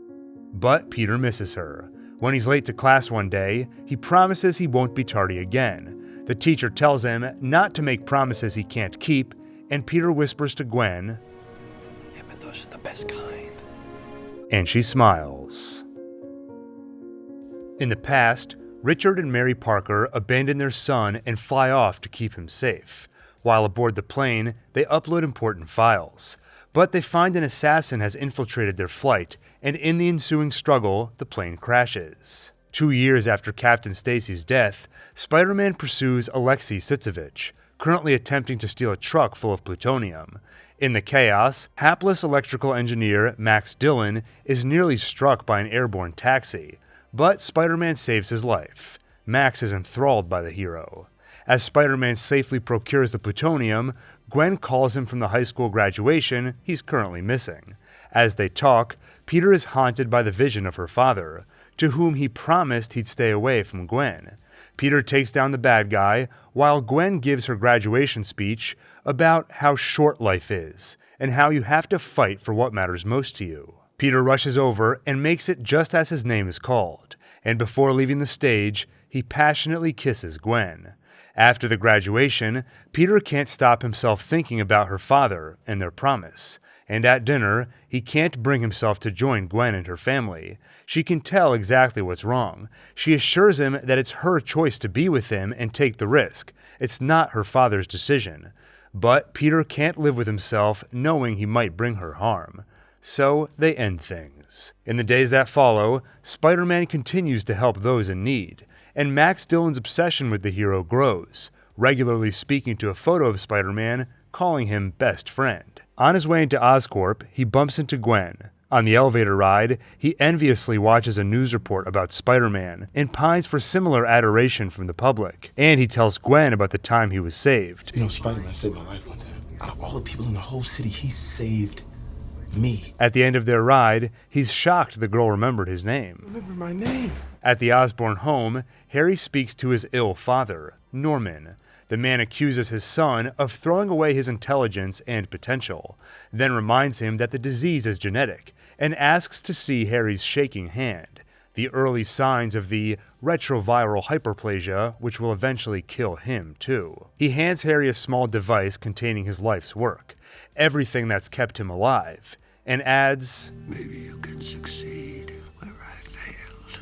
But Peter misses her. When he's late to class one day, he promises he won't be tardy again. The teacher tells him not to make promises he can't keep, and Peter whispers to Gwen, "Yeah, but those are the best kind." And she smiles. In the past, Richard and Mary Parker abandon their son and fly off to keep him safe. While aboard the plane, they upload important files. But they find an assassin has infiltrated their flight, and in the ensuing struggle, the plane crashes. 2 years after Captain Stacy's death, Spider-Man pursues Alexei Sitsevich, currently attempting to steal a truck full of plutonium. In the chaos, hapless electrical engineer Max Dillon is nearly struck by an airborne taxi, but Spider-Man saves his life. Max is enthralled by the hero. As Spider-Man safely procures the plutonium, Gwen calls him from the high school graduation he's currently missing. As they talk, Peter is haunted by the vision of her father, to whom he promised he'd stay away from Gwen. Peter takes down the bad guy, while Gwen gives her graduation speech about how short life is, and how you have to fight for what matters most to you. Peter rushes over and makes it just as his name is called, and before leaving the stage, he passionately kisses Gwen. After the graduation, Peter can't stop himself thinking about her father and their promise. And at dinner, he can't bring himself to join Gwen and her family. She can tell exactly what's wrong. She assures him that it's her choice to be with him and take the risk. It's not her father's decision. But Peter can't live with himself knowing he might bring her harm. So they end things. In the days that follow, Spider-Man continues to help those in need, and Max Dillon's obsession with the hero grows, regularly speaking to a photo of Spider-Man, calling him best friend. On his way into Oscorp, he bumps into Gwen. On the elevator ride, he enviously watches a news report about Spider-Man and pines for similar adoration from the public. And he tells Gwen about the time he was saved. You know, Spider-Man saved my life one time. Out of all the people in the whole city, he saved me. At the end of their ride, he's shocked the girl remembered his name. Remember my name? At the Osborn home, Harry speaks to his ill father, Norman. The man accuses his son of throwing away his intelligence and potential, then reminds him that the disease is genetic, and asks to see Harry's shaking hand, the early signs of the retroviral hyperplasia, which will eventually kill him too. He hands Harry a small device containing his life's work, everything that's kept him alive, and adds, "Maybe you can succeed where I failed."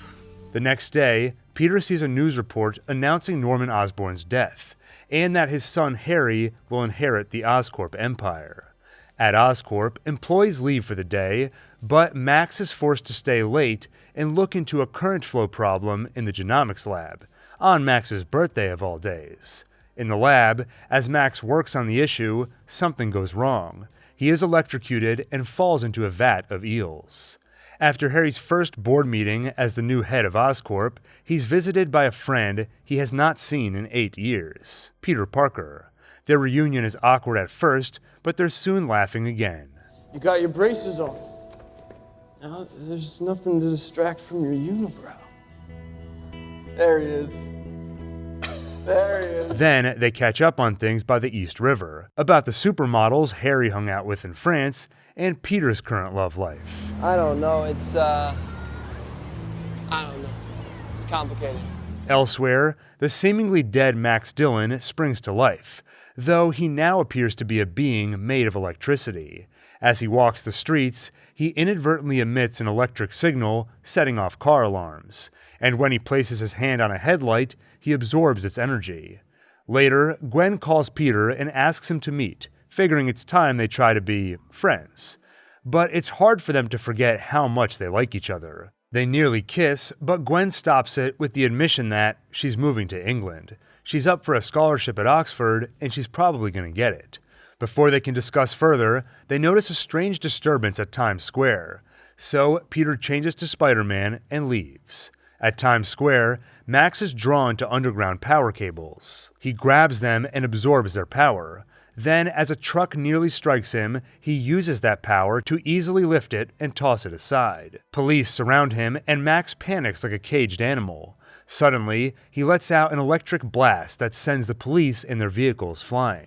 The next day, Peter sees a news report announcing Norman Osborn's death, and that his son Harry will inherit the Oscorp Empire. At Oscorp, employees leave for the day, but Max is forced to stay late and look into a current flow problem in the genomics lab, on Max's birthday of all days. In the lab, as Max works on the issue, something goes wrong. He is electrocuted and falls into a vat of eels. After Harry's first board meeting as the new head of Oscorp, he's visited by a friend he has not seen in 8 years, Peter Parker. Their reunion is awkward at first, but they're soon laughing again. You got your braces off. Now there's nothing to distract from your unibrow. There he is. There he is. Then they catch up on things by the East River, about the supermodels Harry hung out with in France, and Peter's current love life. I don't know, I don't know. It's complicated. Elsewhere, the seemingly dead Max Dillon springs to life, though he now appears to be a being made of electricity. As he walks the streets, he inadvertently emits an electric signal, setting off car alarms, and when he places his hand on a headlight, he absorbs its energy. Later, Gwen calls Peter and asks him to meet, figuring it's time they try to be friends. But it's hard for them to forget how much they like each other. They nearly kiss, but Gwen stops it with the admission that she's moving to England. She's up for a scholarship at Oxford, and she's probably going to get it. Before they can discuss further, they notice a strange disturbance at Times Square. So Peter changes to Spider-Man and leaves. At Times Square, Max is drawn to underground power cables. He grabs them and absorbs their power. Then, as a truck nearly strikes him, he uses that power to easily lift it and toss it aside. Police surround him, and Max panics like a caged animal. Suddenly, he lets out an electric blast that sends the police and their vehicles flying.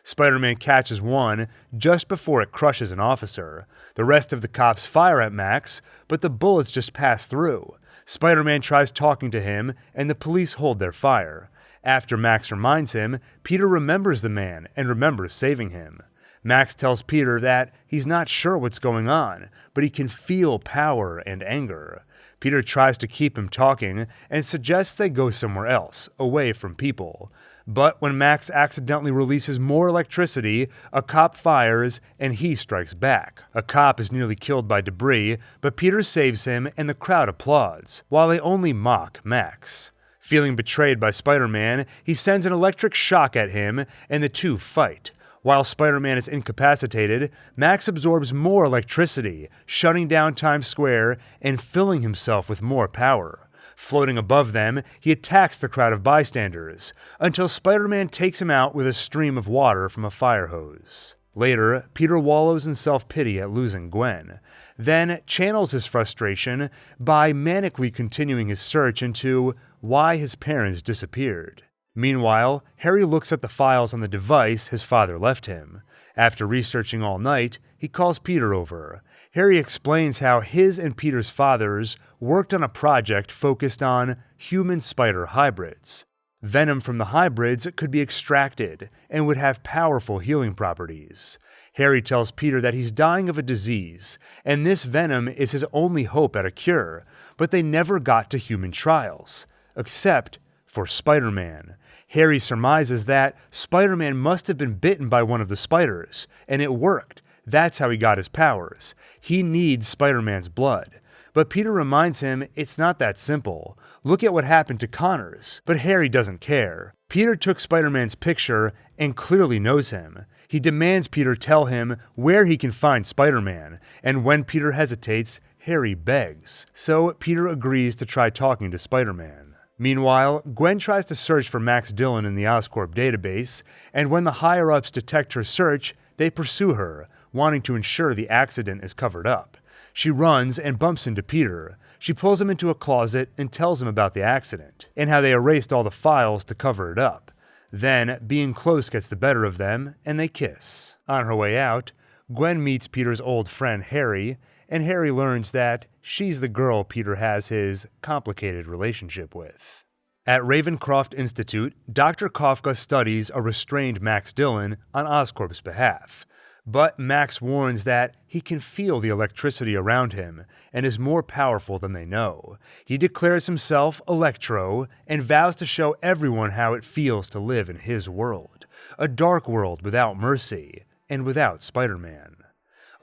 Spider-Man catches one just before it crushes an officer. The rest of the cops fire at Max, but the bullets just pass through. Spider-Man tries talking to him, and the police hold their fire. After Max reminds him, Peter remembers the man and remembers saving him. Max tells Peter that he's not sure what's going on, but he can feel power and anger. Peter tries to keep him talking and suggests they go somewhere else, away from people. But when Max accidentally releases more electricity, a cop fires and he strikes back. A cop is nearly killed by debris, but Peter saves him and the crowd applauds, while they only mock Max. Feeling betrayed by Spider-Man, he sends an electric shock at him and the two fight. While Spider-Man is incapacitated, Max absorbs more electricity, shutting down Times Square and filling himself with more power. Floating above them, he attacks the crowd of bystanders, until Spider-Man takes him out with a stream of water from a fire hose. Later, Peter wallows in self-pity at losing Gwen, then channels his frustration by manically continuing his search into why his parents disappeared. Meanwhile, Harry looks at the files on the device his father left him. After researching all night, he calls Peter over. Harry explains how his and Peter's fathers worked on a project focused on human spider hybrids. Venom from the hybrids could be extracted and would have powerful healing properties. Harry tells Peter that he's dying of a disease, and this venom is his only hope at a cure, but they never got to human trials, except for Spider-Man. Harry surmises that Spider-Man must have been bitten by one of the spiders, and it worked. That's how he got his powers. He needs Spider-Man's blood. But Peter reminds him it's not that simple. Look at what happened to Connors. But Harry doesn't care. Peter took Spider-Man's picture and clearly knows him. He demands Peter tell him where he can find Spider-Man, and when Peter hesitates, Harry begs. So Peter agrees to try talking to Spider-Man. Meanwhile, Gwen tries to search for Max Dillon in the Oscorp database, and when the higher-ups detect her search, they pursue her, wanting to ensure the accident is covered up. She runs and bumps into Peter. She pulls him into a closet and tells him about the accident, and how they erased all the files to cover it up. Then, being close gets the better of them, and they kiss. On her way out, Gwen meets Peter's old friend Harry, and Harry learns that she's the girl Peter has his complicated relationship with. At Ravencroft Institute, Dr. Kafka studies a restrained Max Dillon on Oscorp's behalf. But Max warns that he can feel the electricity around him and is more powerful than they know. He declares himself Electro and vows to show everyone how it feels to live in his world, a dark world without mercy and without Spider-Man.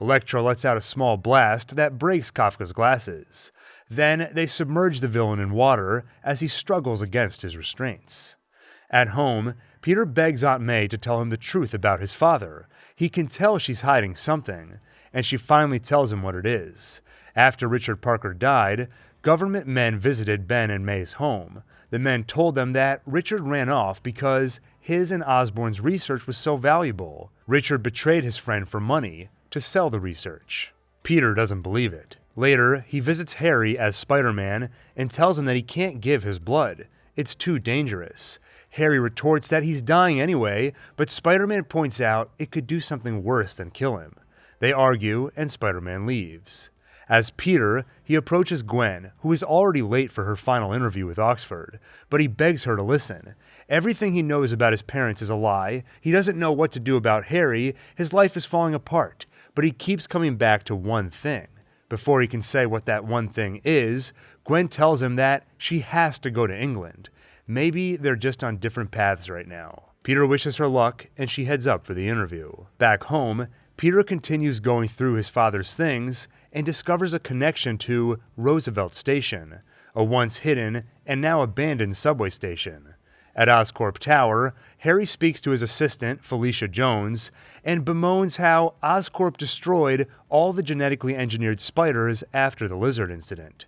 Electro lets out a small blast that breaks Kafka's glasses. Then they submerge the villain in water as he struggles against his restraints. At home, Peter begs Aunt May to tell him the truth about his father. He can tell she's hiding something, and she finally tells him what it is. After Richard Parker died, government men visited Ben and May's home. The men told them that Richard ran off because his and Osborn's research was so valuable. Richard betrayed his friend for money to sell the research. Peter doesn't believe it. Later, he visits Harry as Spider-Man and tells him that he can't give his blood. It's too dangerous. Harry retorts that he's dying anyway, but Spider-Man points out it could do something worse than kill him. They argue, and Spider-Man leaves. As Peter, he approaches Gwen, who is already late for her final interview with Oxford, but he begs her to listen. Everything he knows about his parents is a lie. He doesn't know what to do about Harry. His life is falling apart, but he keeps coming back to one thing. Before he can say what that one thing is, Gwen tells him that she has to go to England. Maybe they're just on different paths right now. Peter wishes her luck, and she heads up for the interview. Back home, Peter continues going through his father's things and discovers a connection to Roosevelt Station, a once hidden and now abandoned subway station. At Oscorp Tower, Harry speaks to his assistant, Felicia Jones, and bemoans how Oscorp destroyed all the genetically engineered spiders after the lizard incident.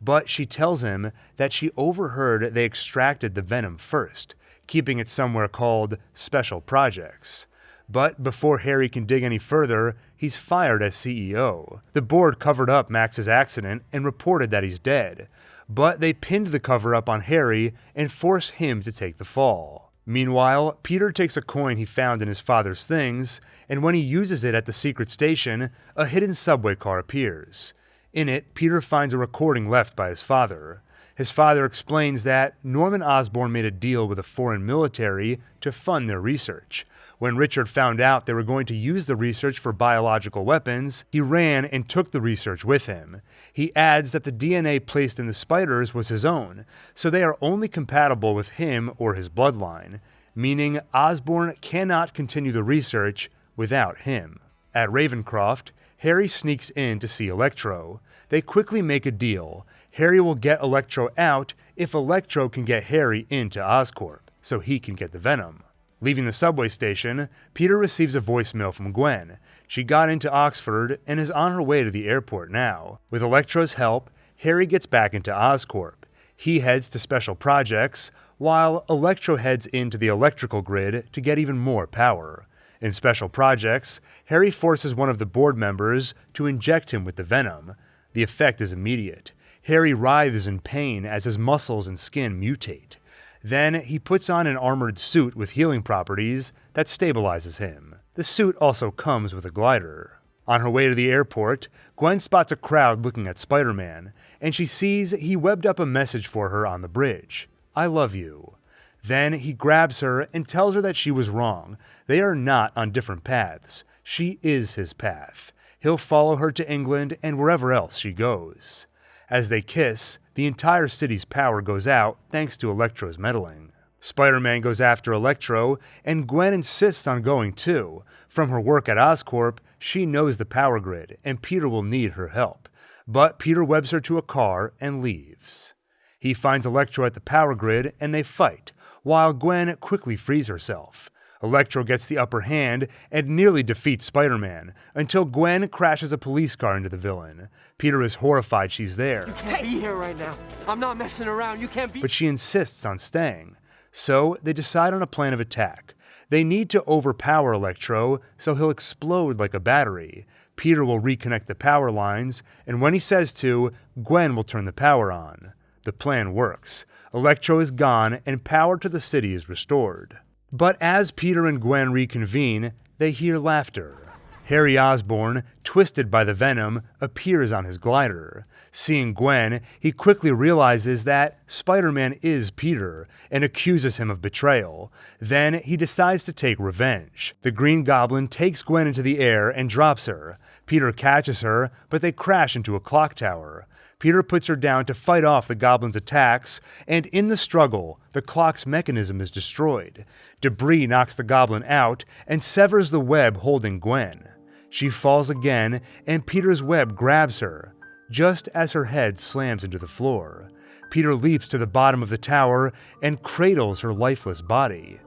But she tells him that she overheard they extracted the venom first, keeping it somewhere called Special Projects. But before Harry can dig any further, he's fired as CEO. The board covered up Max's accident and reported that he's dead, but they pinned the cover-up on Harry and force him to take the fall. Meanwhile, Peter takes a coin he found in his father's things, and when he uses it at the secret station, a hidden subway car appears. In it, Peter finds a recording left by his father. His father explains that Norman Osborn made a deal with a foreign military to fund their research. When Richard found out they were going to use the research for biological weapons, he ran and took the research with him. He adds that the DNA placed in the spiders was his own, so they are only compatible with him or his bloodline, meaning Osborn cannot continue the research without him. At Ravencroft, Harry sneaks in to see Electro. They quickly make a deal. Harry will get Electro out if Electro can get Harry into Oscorp, so he can get the venom. Leaving the subway station, Peter receives a voicemail from Gwen. She got into Oxford and is on her way to the airport now. With Electro's help, Harry gets back into Oscorp. He heads to Special Projects, while Electro heads into the electrical grid to get even more power. In Special Projects, Harry forces one of the board members to inject him with the venom. The effect is immediate. Harry writhes in pain as his muscles and skin mutate. Then he puts on an armored suit with healing properties that stabilizes him. The suit also comes with a glider. On her way to the airport, Gwen spots a crowd looking at Spider-Man, and she sees he webbed up a message for her on the bridge. I love you. Then he grabs her and tells her that she was wrong. They are not on different paths. She is his path. He'll follow her to England and wherever else she goes. As they kiss, the entire city's power goes out thanks to Electro's meddling. Spider-Man goes after Electro, and Gwen insists on going too. From her work at Oscorp, she knows the power grid, and Peter will need her help. But Peter webs her to a car and leaves. He finds Electro at the power grid, and they fight, while Gwen quickly frees herself. Electro gets the upper hand and nearly defeats Spider-Man, until Gwen crashes a police car into the villain. Peter is horrified she's there. You can't be here right now. I'm not messing around. You can't be... But she insists on staying. So they decide on a plan of attack. They need to overpower Electro, so he'll explode like a battery. Peter will reconnect the power lines, and when he says to, Gwen will turn the power on. The plan works. Electro is gone, and power to the city is restored. But as Peter and Gwen reconvene, they hear laughter. Harry Osborn twisted by the venom, appears on his glider. Seeing Gwen, he quickly realizes that Spider-Man is Peter and accuses him of betrayal. Then he decides to take revenge. The Green Goblin takes Gwen into the air and drops her. Peter catches her, but they crash into a clock tower. Peter puts her down to fight off the Goblin's attacks, and in the struggle, the clock's mechanism is destroyed. Debris knocks the Goblin out and severs the web holding Gwen. She falls again, and Peter's web grabs her, just as her head slams into the floor. Peter leaps to the bottom of the tower and cradles her lifeless body.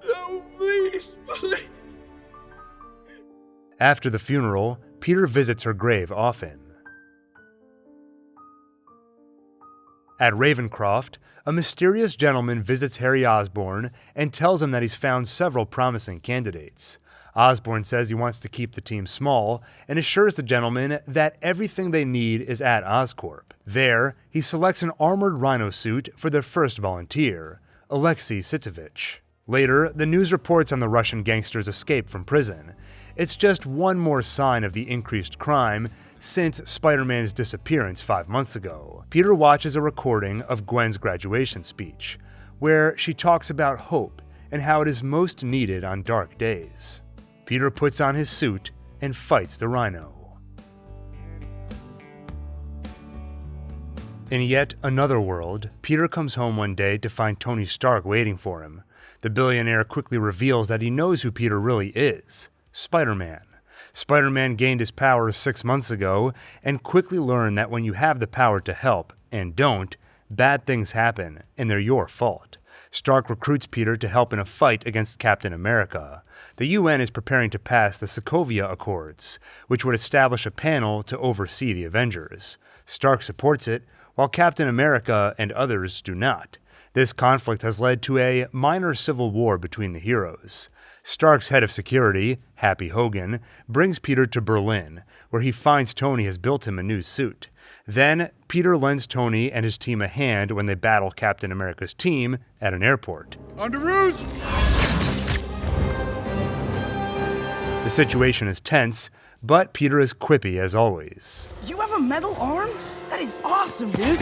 No, please. After the funeral, Peter visits her grave often. At Ravencroft, a mysterious gentleman visits Harry Osborn and tells him that he's found several promising candidates. Osborn says he wants to keep the team small and assures the gentleman that everything they need is at Oscorp. There, he selects an armored rhino suit for their first volunteer, Alexei Sitovich. Later, the news reports on the Russian gangster's escape from prison. It's just one more sign of the increased crime since Spider-Man's disappearance 5 months ago. Peter watches a recording of Gwen's graduation speech, where she talks about hope and how it is most needed on dark days. Peter puts on his suit and fights the Rhino. In yet another world, Peter comes home one day to find Tony Stark waiting for him. The billionaire quickly reveals that he knows who Peter really is, Spider-Man. Spider-Man gained his powers 6 months ago and quickly learned that when you have the power to help and don't, bad things happen and they're your fault. Stark recruits Peter to help in a fight against Captain America. The UN is preparing to pass the Sokovia Accords, which would establish a panel to oversee the Avengers. Stark supports it, while Captain America and others do not. This conflict has led to a minor civil war between the heroes. Stark's head of security, Happy Hogan, brings Peter to Berlin, where he finds Tony has built him a new suit. Then, Peter lends Tony and his team a hand when they battle Captain America's team at an airport. Under ruse! The situation is tense, but Peter is quippy as always. You have a metal arm? That is awesome, dude!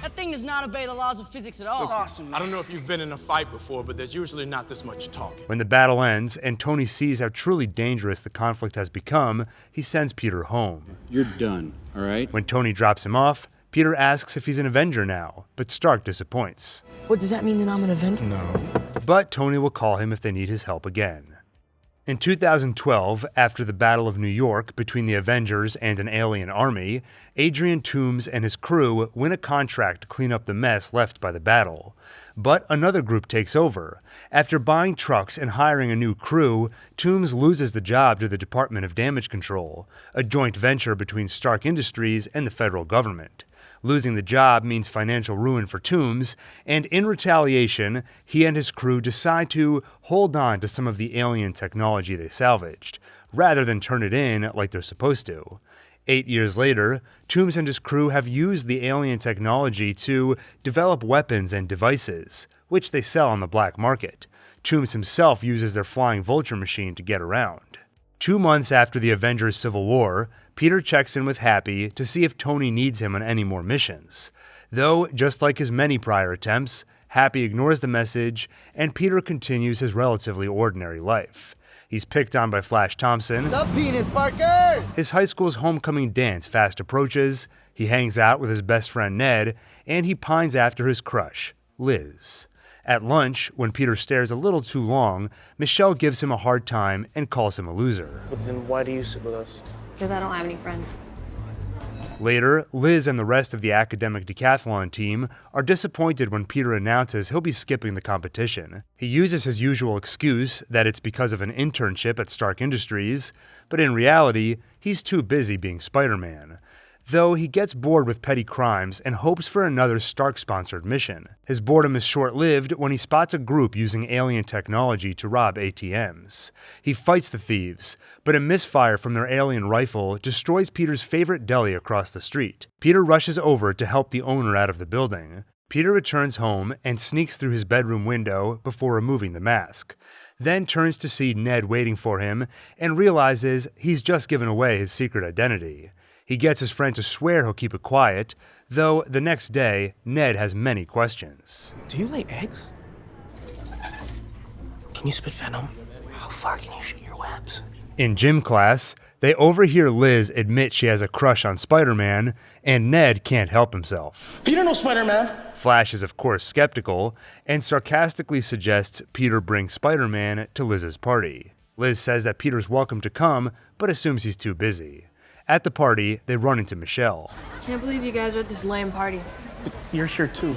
That thing does not obey the laws of physics at all. It's awesome. I don't know if you've been in a fight before, but there's usually not this much talking. When the battle ends and Tony sees how truly dangerous the conflict has become, he sends Peter home. You're done, all right? When Tony drops him off, Peter asks if he's an Avenger now, but Stark disappoints. What, does that mean that I'm an Avenger? No. But Tony will call him if they need his help again. In 2012, after the Battle of New York between the Avengers and an alien army, Adrian Toomes and his crew win a contract to clean up the mess left by the battle. But another group takes over. After buying trucks and hiring a new crew, Toomes loses the job to the Department of Damage Control, a joint venture between Stark Industries and the federal government. Losing the job means financial ruin for Toomes, and in retaliation, he and his crew decide to hold on to some of the alien technology they salvaged, rather than turn it in like they're supposed to. 8 years later, Toomes and his crew have used the alien technology to develop weapons and devices, which they sell on the black market. Toomes himself uses their flying vulture machine to get around. 2 months after the Avengers Civil War, Peter checks in with Happy to see if Tony needs him on any more missions. Though, just like his many prior attempts, Happy ignores the message, and Peter continues his relatively ordinary life. He's picked on by Flash Thompson. What's up, penis, Parker? His high school's homecoming dance fast approaches, he hangs out with his best friend Ned, and he pines after his crush, Liz. At lunch, when Peter stares a little too long, Michelle gives him a hard time and calls him a loser. But then why do you sit with us? Because I don't have any friends. Later, Liz and the rest of the academic decathlon team are disappointed when Peter announces he'll be skipping the competition. He uses his usual excuse that it's because of an internship at Stark Industries, but in reality, he's too busy being Spider-Man. Though he gets bored with petty crimes and hopes for another Stark-sponsored mission. His boredom is short-lived when he spots a group using alien technology to rob ATMs. He fights the thieves, but a misfire from their alien rifle destroys Peter's favorite deli across the street. Peter rushes over to help the owner out of the building. Peter returns home and sneaks through his bedroom window before removing the mask. then turns to see Ned waiting for him and realizes he's just given away his secret identity. He gets his friend to swear he'll keep it quiet, though the next day, Ned has many questions. Do you lay eggs? Can you spit venom? How far can you shoot your webs? In gym class, they overhear Liz admit she has a crush on Spider-Man, and Ned can't help himself. You don't know Spider-Man? Flash is of course skeptical, and sarcastically suggests Peter bring Spider-Man to Liz's party. Liz says that Peter's welcome to come, but assumes he's too busy. At the party, they run into Michelle. Can't believe you guys are at this lame party. You're here too.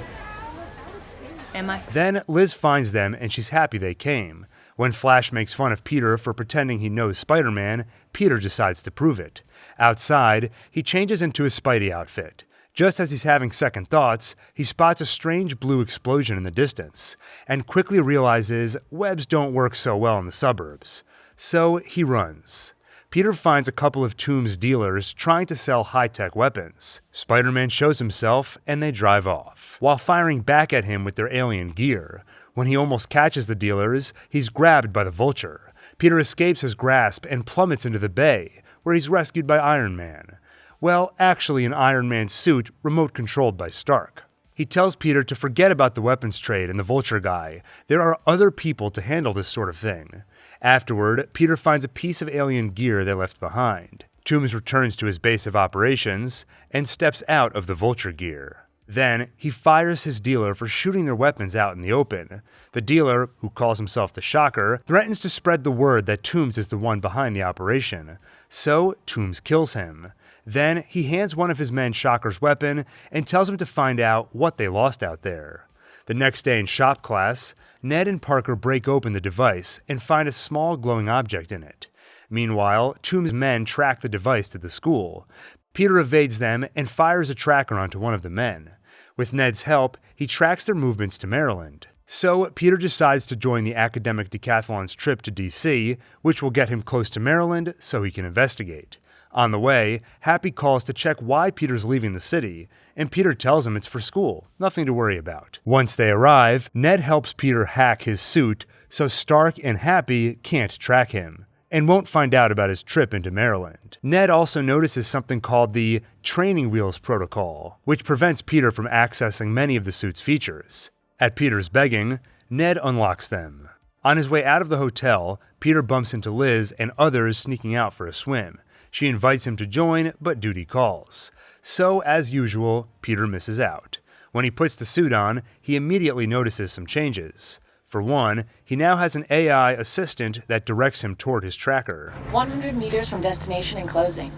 Am I? Then Liz finds them and she's happy they came. When Flash makes fun of Peter for pretending he knows Spider-Man, Peter decides to prove it. Outside, he changes into his Spidey outfit. Just as he's having second thoughts, he spots a strange blue explosion in the distance, and quickly realizes webs don't work so well in the suburbs. So he runs. Peter finds a couple of Tomb's dealers trying to sell high-tech weapons. Spider-Man shows himself, and they drive off, while firing back at him with their alien gear. When he almost catches the dealers, he's grabbed by the Vulture. Peter escapes his grasp and plummets into the bay, where he's rescued by Iron Man. Well, actually an Iron Man suit remote-controlled by Stark. He tells Peter to forget about the weapons trade and the Vulture guy. There are other people to handle this sort of thing. Afterward, Peter finds a piece of alien gear they left behind. Toombs returns to his base of operations and steps out of the Vulture gear. Then, he fires his dealer for shooting their weapons out in the open. The dealer, who calls himself the Shocker, threatens to spread the word that Toombs is the one behind the operation. So, Toombs kills him. Then, he hands one of his men Shocker's weapon and tells him to find out what they lost out there. The next day in shop class, Ned and Parker break open the device and find a small glowing object in it. Meanwhile, Toombs' men track the device to the school. Peter evades them and fires a tracker onto one of the men. With Ned's help, he tracks their movements to Maryland. So, Peter decides to join the academic decathlon's trip to DC, which will get him close to Maryland so he can investigate. On the way, Happy calls to check why Peter's leaving the city, and Peter tells him it's for school, nothing to worry about. Once they arrive, Ned helps Peter hack his suit so Stark and Happy can't track him, and won't find out about his trip into Maryland. Ned also notices something called the Training Wheels Protocol, which prevents Peter from accessing many of the suit's features. At Peter's begging, Ned unlocks them. On his way out of the hotel, Peter bumps into Liz and others sneaking out for a swim. She invites him to join, but duty calls. So, as usual, Peter misses out. When he puts the suit on, he immediately notices some changes. For one, he now has an AI assistant that directs him toward his tracker. 100 meters from destination and closing.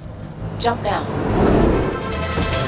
Jump now.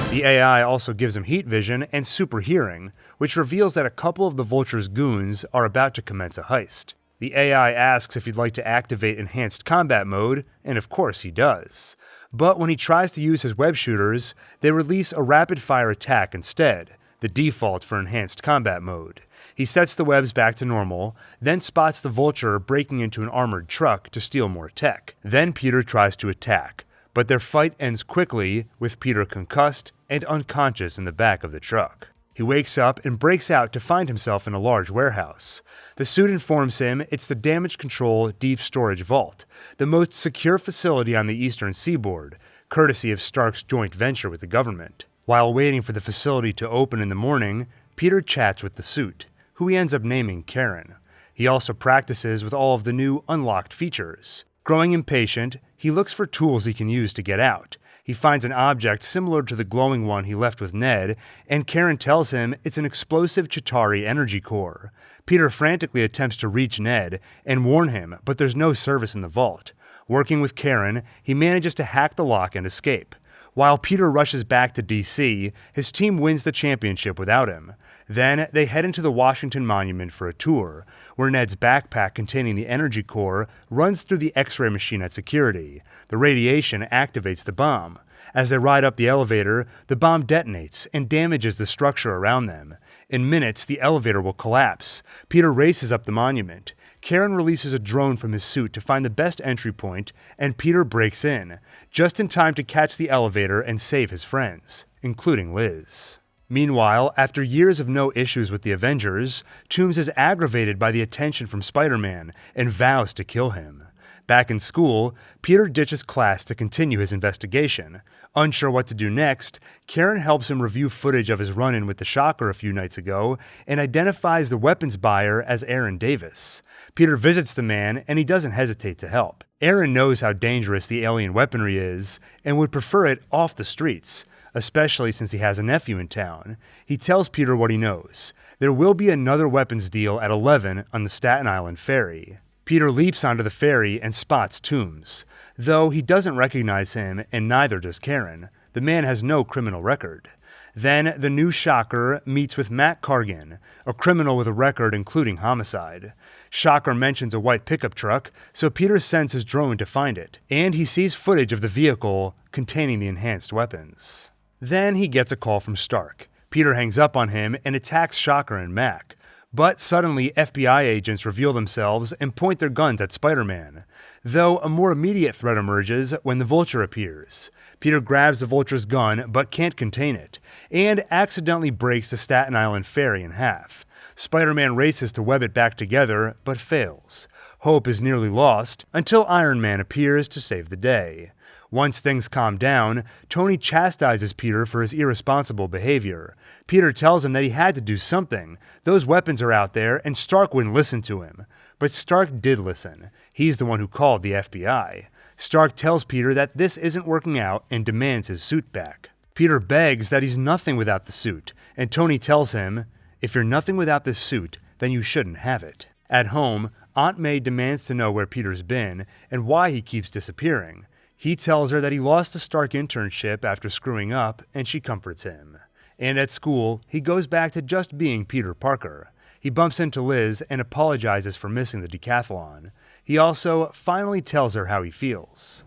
The AI also gives him heat vision and super hearing, which reveals that a couple of the Vulture's goons are about to commence a heist. The AI asks if he'd like to activate enhanced combat mode, and of course he does. But when he tries to use his web shooters, they release a rapid-fire attack instead, the default for enhanced combat mode. He sets the webs back to normal, then spots the Vulture breaking into an armored truck to steal more tech. Then Peter tries to attack, but their fight ends quickly, with Peter concussed and unconscious in the back of the truck. He wakes up and breaks out to find himself in a large warehouse. The suit informs him it's the Damage Control Deep Storage Vault, the most secure facility on the eastern seaboard, courtesy of Stark's joint venture with the government. While waiting for the facility to open in the morning, Peter chats with the suit, who he ends up naming Karen. He also practices with all of the new unlocked features. Growing impatient, he looks for tools he can use to get out. He finds an object similar to the glowing one he left with Ned, and Karen tells him it's an explosive Chitauri energy core. Peter frantically attempts to reach Ned and warn him, but there's no service in the vault. Working with Karen, he manages to hack the lock and escape. While Peter rushes back to DC, his team wins the championship without him. Then they head into the Washington Monument for a tour, where Ned's backpack containing the energy core runs through the X-ray machine at security. The radiation activates the bomb. As they ride up the elevator, the bomb detonates and damages the structure around them. In minutes, the elevator will collapse. Peter races up the monument. Karen releases a drone from his suit to find the best entry point, and Peter breaks in, just in time to catch the elevator and save his friends, including Liz. Meanwhile, after years of no issues with the Avengers, Toomes is aggravated by the attention from Spider-Man and vows to kill him. Back in school, Peter ditches class to continue his investigation. Unsure what to do next, Karen helps him review footage of his run-in with the Shocker a few nights ago and identifies the weapons buyer as Aaron Davis. Peter visits the man and he doesn't hesitate to help. Aaron knows how dangerous the alien weaponry is and would prefer it off the streets, especially since he has a nephew in town. He tells Peter what he knows. There will be another weapons deal at 11 on the Staten Island ferry. Peter leaps onto the ferry and spots Toomes. Though he doesn't recognize him, and neither does Karen. The man has no criminal record. Then the new Shocker meets with Matt Cargan, a criminal with a record including homicide. Shocker mentions a white pickup truck, so Peter sends his drone to find it, and he sees footage of the vehicle containing the enhanced weapons. Then he gets a call from Stark. Peter hangs up on him and attacks Shocker and Mac. But suddenly, FBI agents reveal themselves and point their guns at Spider-Man, though a more immediate threat emerges when the Vulture appears. Peter grabs the Vulture's gun but can't contain it, and accidentally breaks the Staten Island ferry in half. Spider-Man races to web it back together, but fails. Hope is nearly lost until Iron Man appears to save the day. Once things calm down, Tony chastises Peter for his irresponsible behavior. Peter tells him that he had to do something. Those weapons are out there, and Stark wouldn't listen to him. But Stark did listen. He's the one who called the FBI. Stark tells Peter that this isn't working out and demands his suit back. Peter begs that he's nothing without the suit, and Tony tells him, "If you're nothing without this suit, then you shouldn't have it." At home, Aunt May demands to know where Peter's been and why he keeps disappearing. He tells her that he lost the Stark internship after screwing up, and she comforts him. And at school, he goes back to just being Peter Parker. He bumps into Liz and apologizes for missing the decathlon. He also finally tells her how he feels.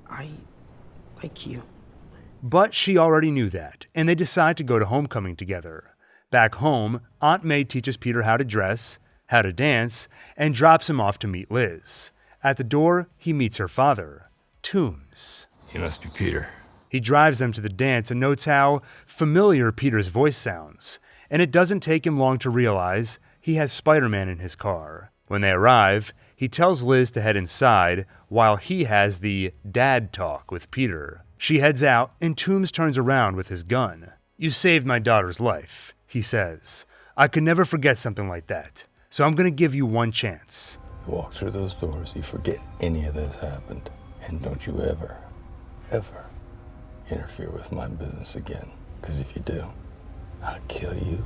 I like you. But she already knew that, and they decide to go to homecoming together. Back home, Aunt May teaches Peter how to dress, how to dance, and drops him off to meet Liz. At the door, he meets her father, Toomes. He must be Peter. He drives them to the dance and notes how familiar Peter's voice sounds, and it doesn't take him long to realize he has Spider-Man in his car. When they arrive, he tells Liz to head inside while he has the dad talk with Peter. She heads out, and Toomes turns around with his gun. "You saved my daughter's life," he says. "I could never forget something like that, so I'm going to give you one chance." You walk through those doors, you forget any of this happened. And don't you ever, ever interfere with my business again. Because if you do, I'll kill you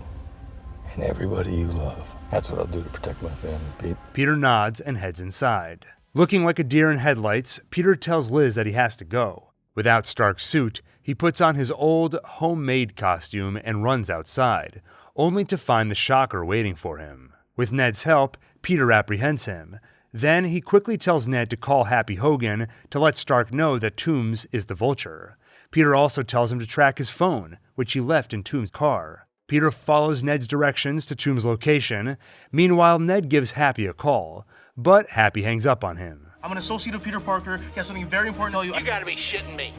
and everybody you love. That's what I'll do to protect my family, Pete. Peter nods and heads inside. Looking like a deer in headlights, Peter tells Liz that he has to go. Without Stark's suit, he puts on his old, homemade costume and runs outside, only to find the Shocker waiting for him. With Ned's help, Peter apprehends him. Then he quickly tells Ned to call Happy Hogan to let Stark know that Toomes is the Vulture. Peter also tells him to track his phone, which he left in Toomes' car. Peter follows Ned's directions to Toomes' location. Meanwhile, Ned gives Happy a call, but Happy hangs up on him. "I'm an associate of Peter Parker. He has something very important to tell you." You gotta be shitting me.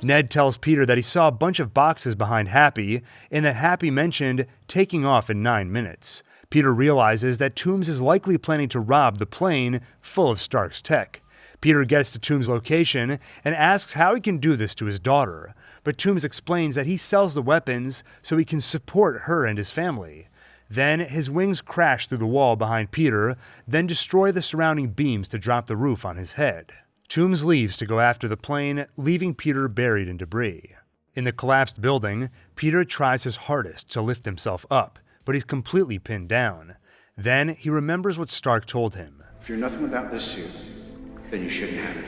Ned tells Peter that he saw a bunch of boxes behind Happy, and that Happy mentioned taking off in 9 minutes. Peter realizes that Toomes is likely planning to rob the plane full of Stark's tech. Peter gets to Toomes' location and asks how he can do this to his daughter, but Toomes explains that he sells the weapons so he can support her and his family. Then his wings crash through the wall behind Peter, then destroy the surrounding beams to drop the roof on his head. Toomes leaves to go after the plane, leaving Peter buried in debris. In the collapsed building, Peter tries his hardest to lift himself up, but he's completely pinned down. Then he remembers what Stark told him. "If you're nothing without this suit, then you shouldn't have it."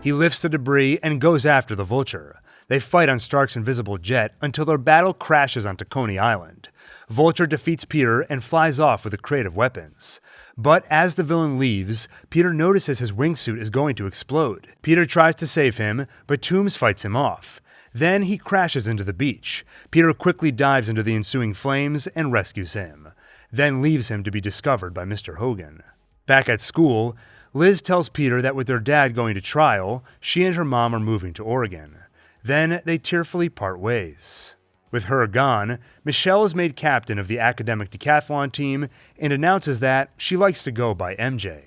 He lifts the debris and goes after the Vulture. They fight on Stark's invisible jet until their battle crashes onto Coney Island. Vulture defeats Peter and flies off with a crate of weapons. But as the villain leaves, Peter notices his wingsuit is going to explode. Peter tries to save him, but Toomes fights him off. Then he crashes into the beach. Peter quickly dives into the ensuing flames and rescues him, then leaves him to be discovered by Mr. Hogan. Back at school, Liz tells Peter that with their dad going to trial, she and her mom are moving to Oregon. Then they tearfully part ways. With her gone, Michelle is made captain of the academic decathlon team and announces that she likes to go by MJ.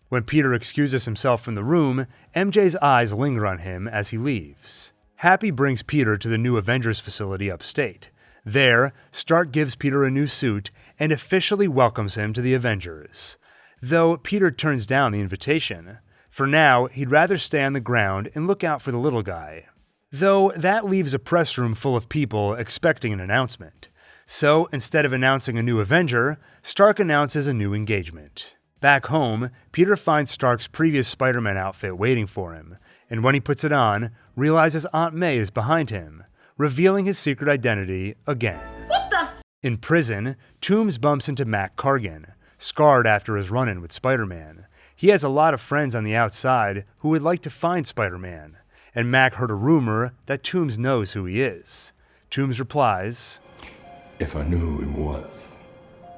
When Peter excuses himself from the room, MJ's eyes linger on him as he leaves. Happy brings Peter to the new Avengers facility upstate. There, Stark gives Peter a new suit and officially welcomes him to the Avengers. Though Peter turns down the invitation. For now, he'd rather stay on the ground and look out for the little guy. Though that leaves a press room full of people expecting an announcement. So, instead of announcing a new Avenger, Stark announces a new engagement. Back home, Peter finds Stark's previous Spider-Man outfit waiting for him, and when he puts it on, realizes Aunt May is behind him, revealing his secret identity again. What the f? In prison, Toombs bumps into Mac Cargan, scarred after his run-in with Spider-Man. He has a lot of friends on the outside who would like to find Spider-Man, and Mac heard a rumor that Toombs knows who he is. Toombs replies, "If I knew who he was,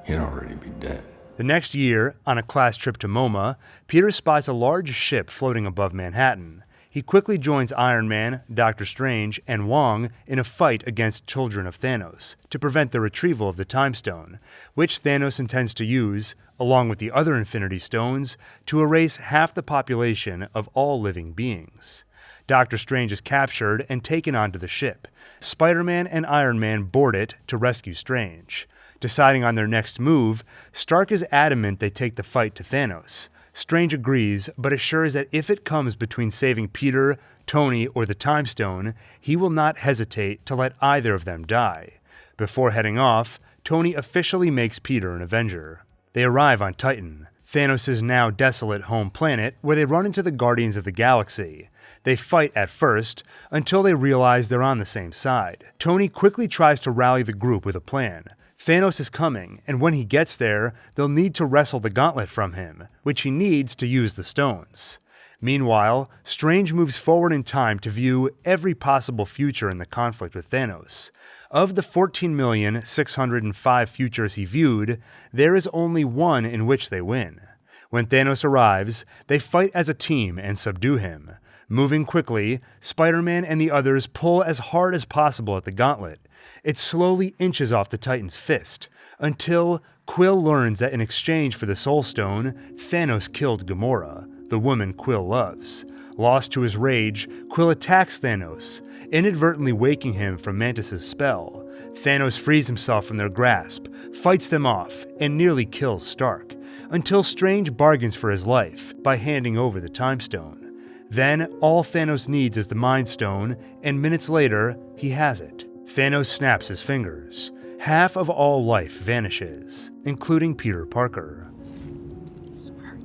he'd already be dead." The next year, on a class trip to MoMA, Peter spots a large ship floating above Manhattan. He quickly joins Iron Man, Doctor Strange, and Wong in a fight against Children of Thanos to prevent the retrieval of the Time Stone, which Thanos intends to use, along with the other Infinity Stones, to erase half the population of all living beings. Doctor Strange is captured and taken onto the ship. Spider-Man and Iron Man board it to rescue Strange. Deciding on their next move, Stark is adamant they take the fight to Thanos. Strange agrees, but assures that if it comes between saving Peter, Tony, or the Time Stone, he will not hesitate to let either of them die. Before heading off, Tony officially makes Peter an Avenger. They arrive on Titan, Thanos' now desolate home planet, where they run into the Guardians of the Galaxy. They fight at first, until they realize they're on the same side. Tony quickly tries to rally the group with a plan. Thanos is coming, and when he gets there, they'll need to wrestle the gauntlet from him, which he needs to use the stones. Meanwhile, Strange moves forward in time to view every possible future in the conflict with Thanos. Of the 14,605 futures he viewed, there is only one in which they win. When Thanos arrives, they fight as a team and subdue him. Moving quickly, Spider-Man and the others pull as hard as possible at the gauntlet. It slowly inches off the Titan's fist, until Quill learns that in exchange for the Soul Stone, Thanos killed Gamora, the woman Quill loves. Lost to his rage, Quill attacks Thanos, inadvertently waking him from Mantis' spell. Thanos frees himself from their grasp, fights them off, and nearly kills Stark, until Strange bargains for his life by handing over the Time Stone. Then, all Thanos needs is the Mind Stone, and minutes later, he has it. Thanos snaps his fingers. Half of all life vanishes, including Peter Parker. Sorry.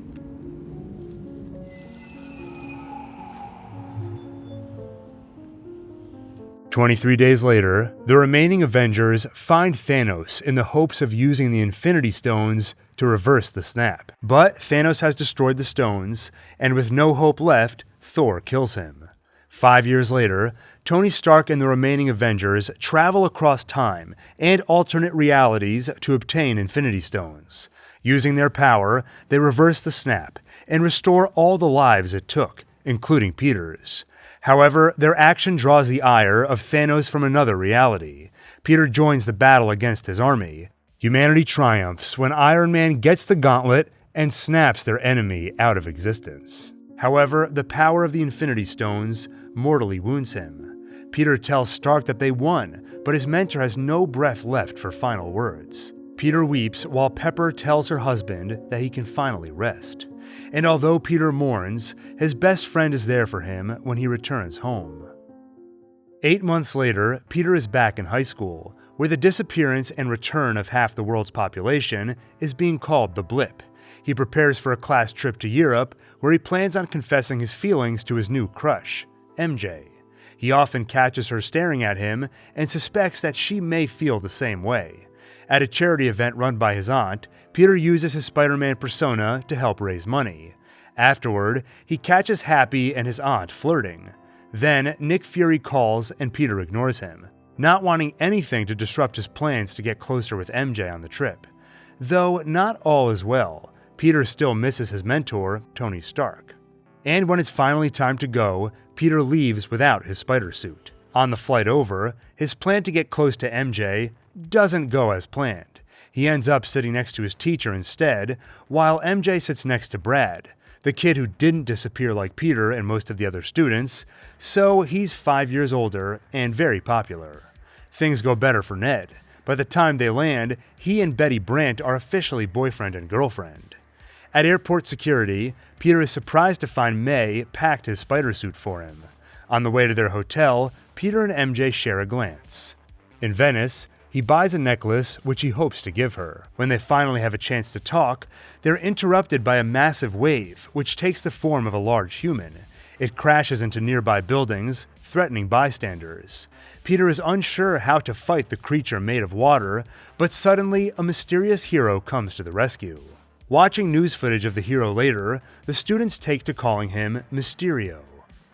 23 days later, the remaining Avengers find Thanos in the hopes of using the Infinity Stones to reverse the snap. But Thanos has destroyed the stones, and with no hope left, Thor kills him. 5 years later, Tony Stark and the remaining Avengers travel across time and alternate realities to obtain Infinity Stones. Using their power, they reverse the snap and restore all the lives it took, including Peter's. However, their action draws the ire of Thanos from another reality. Peter joins the battle against his army. Humanity triumphs when Iron Man gets the gauntlet and snaps their enemy out of existence. However, the power of the Infinity Stones mortally wounds him. Peter tells Stark that they won, but his mentor has no breath left for final words. Peter weeps while Pepper tells her husband that he can finally rest. And although Peter mourns, his best friend is there for him when he returns home. 8 months later, Peter is back in high school, where the disappearance and return of half the world's population is being called the blip. He prepares for a class trip to Europe, where he plans on confessing his feelings to his new crush, MJ. He often catches her staring at him and suspects that she may feel the same way. At a charity event run by his aunt, Peter uses his Spider-Man persona to help raise money. Afterward, he catches Happy and his aunt flirting. Then, Nick Fury calls and Peter ignores him, not wanting anything to disrupt his plans to get closer with MJ on the trip. Though not all is well, Peter still misses his mentor, Tony Stark. And when it's finally time to go, Peter leaves without his spider suit. On the flight over, his plan to get close to MJ doesn't go as planned. He ends up sitting next to his teacher instead, while MJ sits next to Brad, the kid who didn't disappear like Peter and most of the other students, so he's 5 years older and very popular. Things go better for Ned. By the time they land, he and Betty Brant are officially boyfriend and girlfriend. At airport security, Peter is surprised to find May packed his spider suit for him. On the way to their hotel, Peter and MJ share a glance. In Venice, he buys a necklace which he hopes to give her. When they finally have a chance to talk, they're interrupted by a massive wave, which takes the form of a large human. It crashes into nearby buildings, threatening bystanders. Peter is unsure how to fight the creature made of water, but suddenly a mysterious hero comes to the rescue. Watching news footage of the hero later, the students take to calling him Mysterio.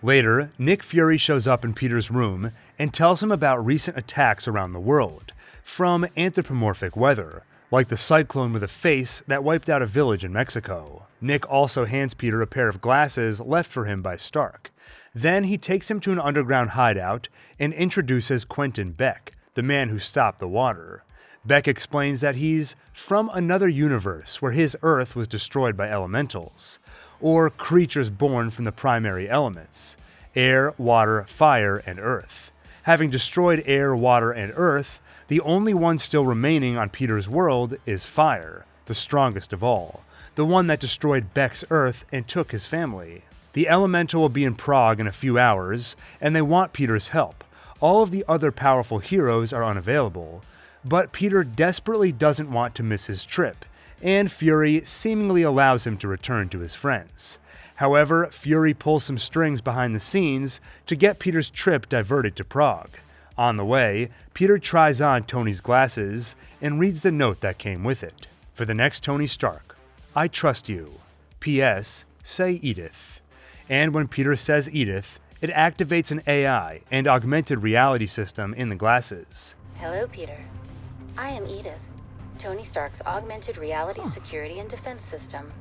Later, Nick Fury shows up in Peter's room and tells him about recent attacks around the world, from anthropomorphic weather, like the cyclone with a face that wiped out a village in Mexico. Nick also hands Peter a pair of glasses left for him by Stark. Then he takes him to an underground hideout and introduces Quentin Beck, the man who stopped the water. Beck explains that he's from another universe where his Earth was destroyed by elementals, or creatures born from the primary elements: air, water, fire, and earth. Having destroyed air, water, and earth, the only one still remaining on Peter's world is fire, the strongest of all, the one that destroyed Beck's Earth and took his family. The elemental will be in Prague in a few hours, and they want Peter's help. All of the other powerful heroes are unavailable, but Peter desperately doesn't want to miss his trip, and Fury seemingly allows him to return to his friends. However, Fury pulls some strings behind the scenes to get Peter's trip diverted to Prague. On the way, Peter tries on Tony's glasses and reads the note that came with it. For the next Tony Stark, I trust you. P.S. Say Edith. And when Peter says Edith, it activates an AI and augmented reality system in the glasses. Hello, Peter. I am Edith, Tony Stark's augmented reality security and defense system.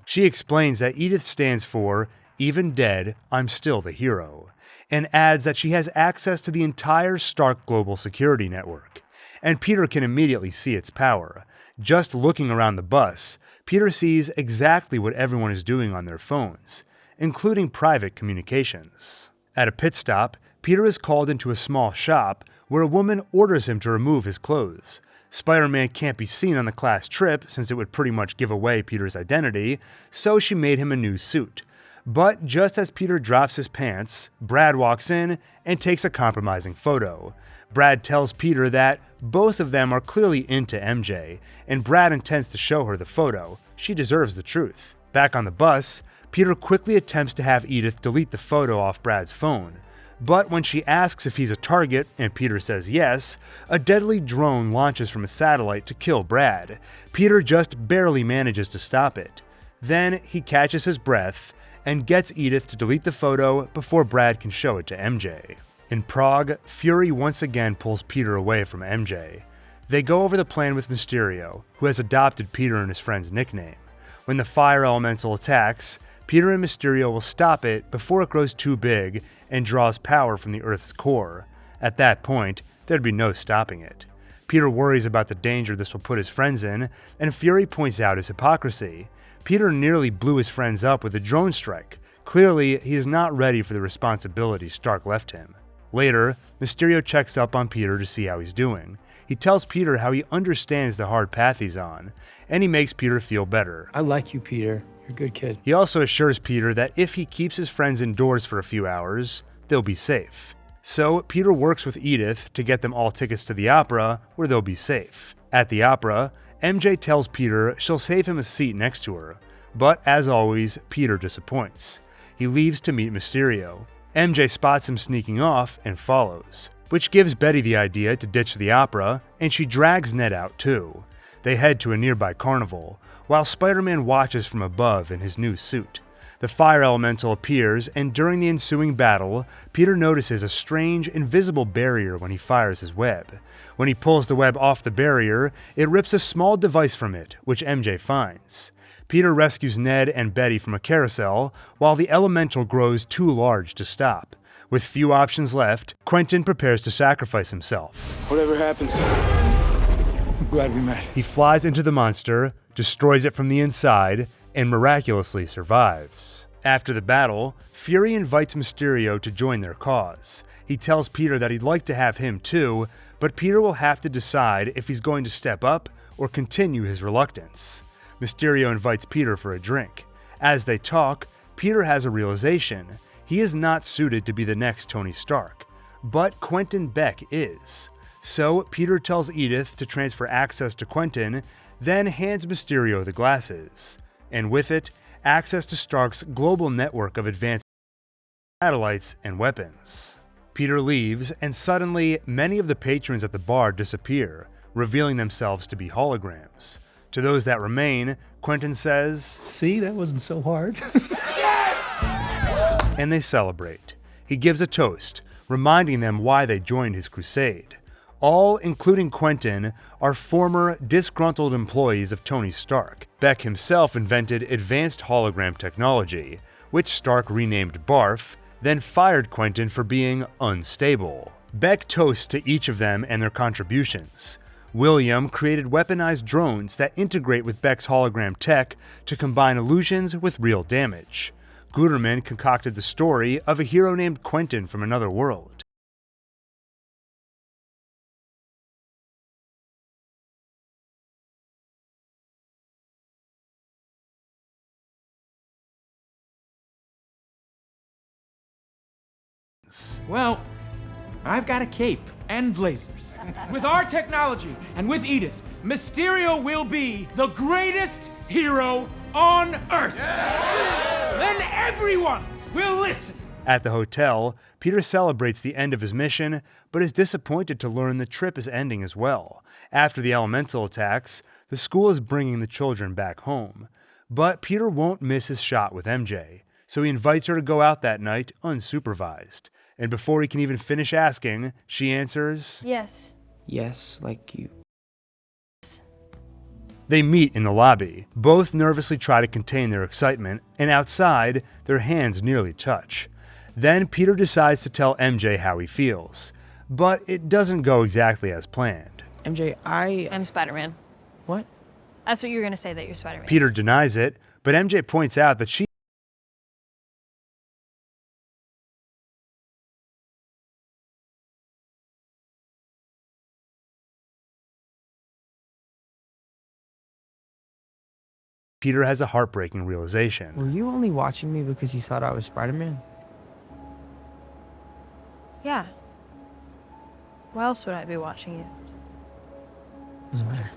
She explains that Edith stands for Even Dead, I'm Still the Hero, and adds that she has access to the entire Stark Global Security Network. And Peter can immediately see its power. Just looking around the bus, Peter sees exactly what everyone is doing on their phones, including private communications. At a pit stop, Peter is called into a small shop where a woman orders him to remove his clothes. Spider-Man can't be seen on the class trip since it would pretty much give away Peter's identity, so she made him a new suit. But just as Peter drops his pants, Brad walks in and takes a compromising photo. Brad tells Peter that both of them are clearly into MJ, and Brad intends to show her the photo. She deserves the truth. Back on the bus, Peter quickly attempts to have Edith delete the photo off Brad's phone. But when she asks if he's a target, and Peter says yes, a deadly drone launches from a satellite to kill Brad. Peter just barely manages to stop it. Then he catches his breath and gets Edith to delete the photo before Brad can show it to MJ. In Prague, Fury once again pulls Peter away from MJ. They go over the plan with Mysterio, who has adopted Peter and his friend's nickname. When the fire elemental attacks, Peter and Mysterio will stop it before it grows too big and draws power from the Earth's core. At that point, there'd be no stopping it. Peter worries about the danger this will put his friends in, and Fury points out his hypocrisy. Peter nearly blew his friends up with a drone strike. Clearly, he is not ready for the responsibility Stark left him. Later, Mysterio checks up on Peter to see how he's doing. He tells Peter how he understands the hard path he's on, and he makes Peter feel better. I like you, Peter. You're a good kid. He also assures Peter that if he keeps his friends indoors for a few hours, they'll be safe. So Peter works with Edith to get them all tickets to the opera where they'll be safe. At the opera, MJ tells Peter she'll save him a seat next to her, but as always, Peter disappoints. He leaves to meet Mysterio. MJ spots him sneaking off and follows, which gives Betty the idea to ditch the opera, and she drags Ned out too. They head to a nearby carnival, while Spider-Man watches from above in his new suit. The fire elemental appears, and during the ensuing battle, Peter notices a strange, invisible barrier when he fires his web. When he pulls the web off the barrier, it rips a small device from it, which MJ finds. Peter rescues Ned and Betty from a carousel, while the elemental grows too large to stop. With few options left, Quentin prepares to sacrifice himself. Whatever happens, I'm glad we met. He flies into the monster, destroys it from the inside, and miraculously survives. After the battle, Fury invites Mysterio to join their cause. He tells Peter that he'd like to have him too, but Peter will have to decide if he's going to step up or continue his reluctance. Mysterio invites Peter for a drink. As they talk, Peter has a realization. He is not suited to be the next Tony Stark, but Quentin Beck is. So Peter tells Edith to transfer access to Quentin, then hands Mysterio the glasses, and with it, access to Stark's global network of advanced satellites and weapons. Peter leaves, and suddenly, many of the patrons at the bar disappear, revealing themselves to be holograms. To those that remain, Quentin says, "See, that wasn't so hard." And they celebrate. He gives a toast, reminding them why they joined his crusade. All, including Quentin, are former disgruntled employees of Tony Stark. Beck himself invented advanced hologram technology, which Stark renamed BARF, then fired Quentin for being unstable. Beck toasts to each of them and their contributions. William created weaponized drones that integrate with Beck's hologram tech to combine illusions with real damage. Guterman concocted the story of a hero named Quentin from another world. Well, I've got a cape and lasers. With our technology and with Edith, Mysterio will be the greatest hero on Earth. Then everyone will listen. At the hotel, Peter celebrates the end of his mission, but is disappointed to learn the trip is ending as well. After the elemental attacks, the school is bringing the children back home. But Peter won't miss his shot with MJ, so he invites her to go out that night unsupervised. And before he can even finish asking, she answers, Yes. Yes, like you. They meet in the lobby. Both nervously try to contain their excitement, and outside, their hands nearly touch. Then Peter decides to tell MJ how he feels, but it doesn't go exactly as planned. MJ, I'm Spider-Man. What? That's what you were going to say, that you're Spider-Man. Peter denies it, but MJ points out that she Peter has a heartbreaking realization. Were you only watching me because you thought I was Spider-Man? Yeah. Why else would I be watching you? Doesn't matter.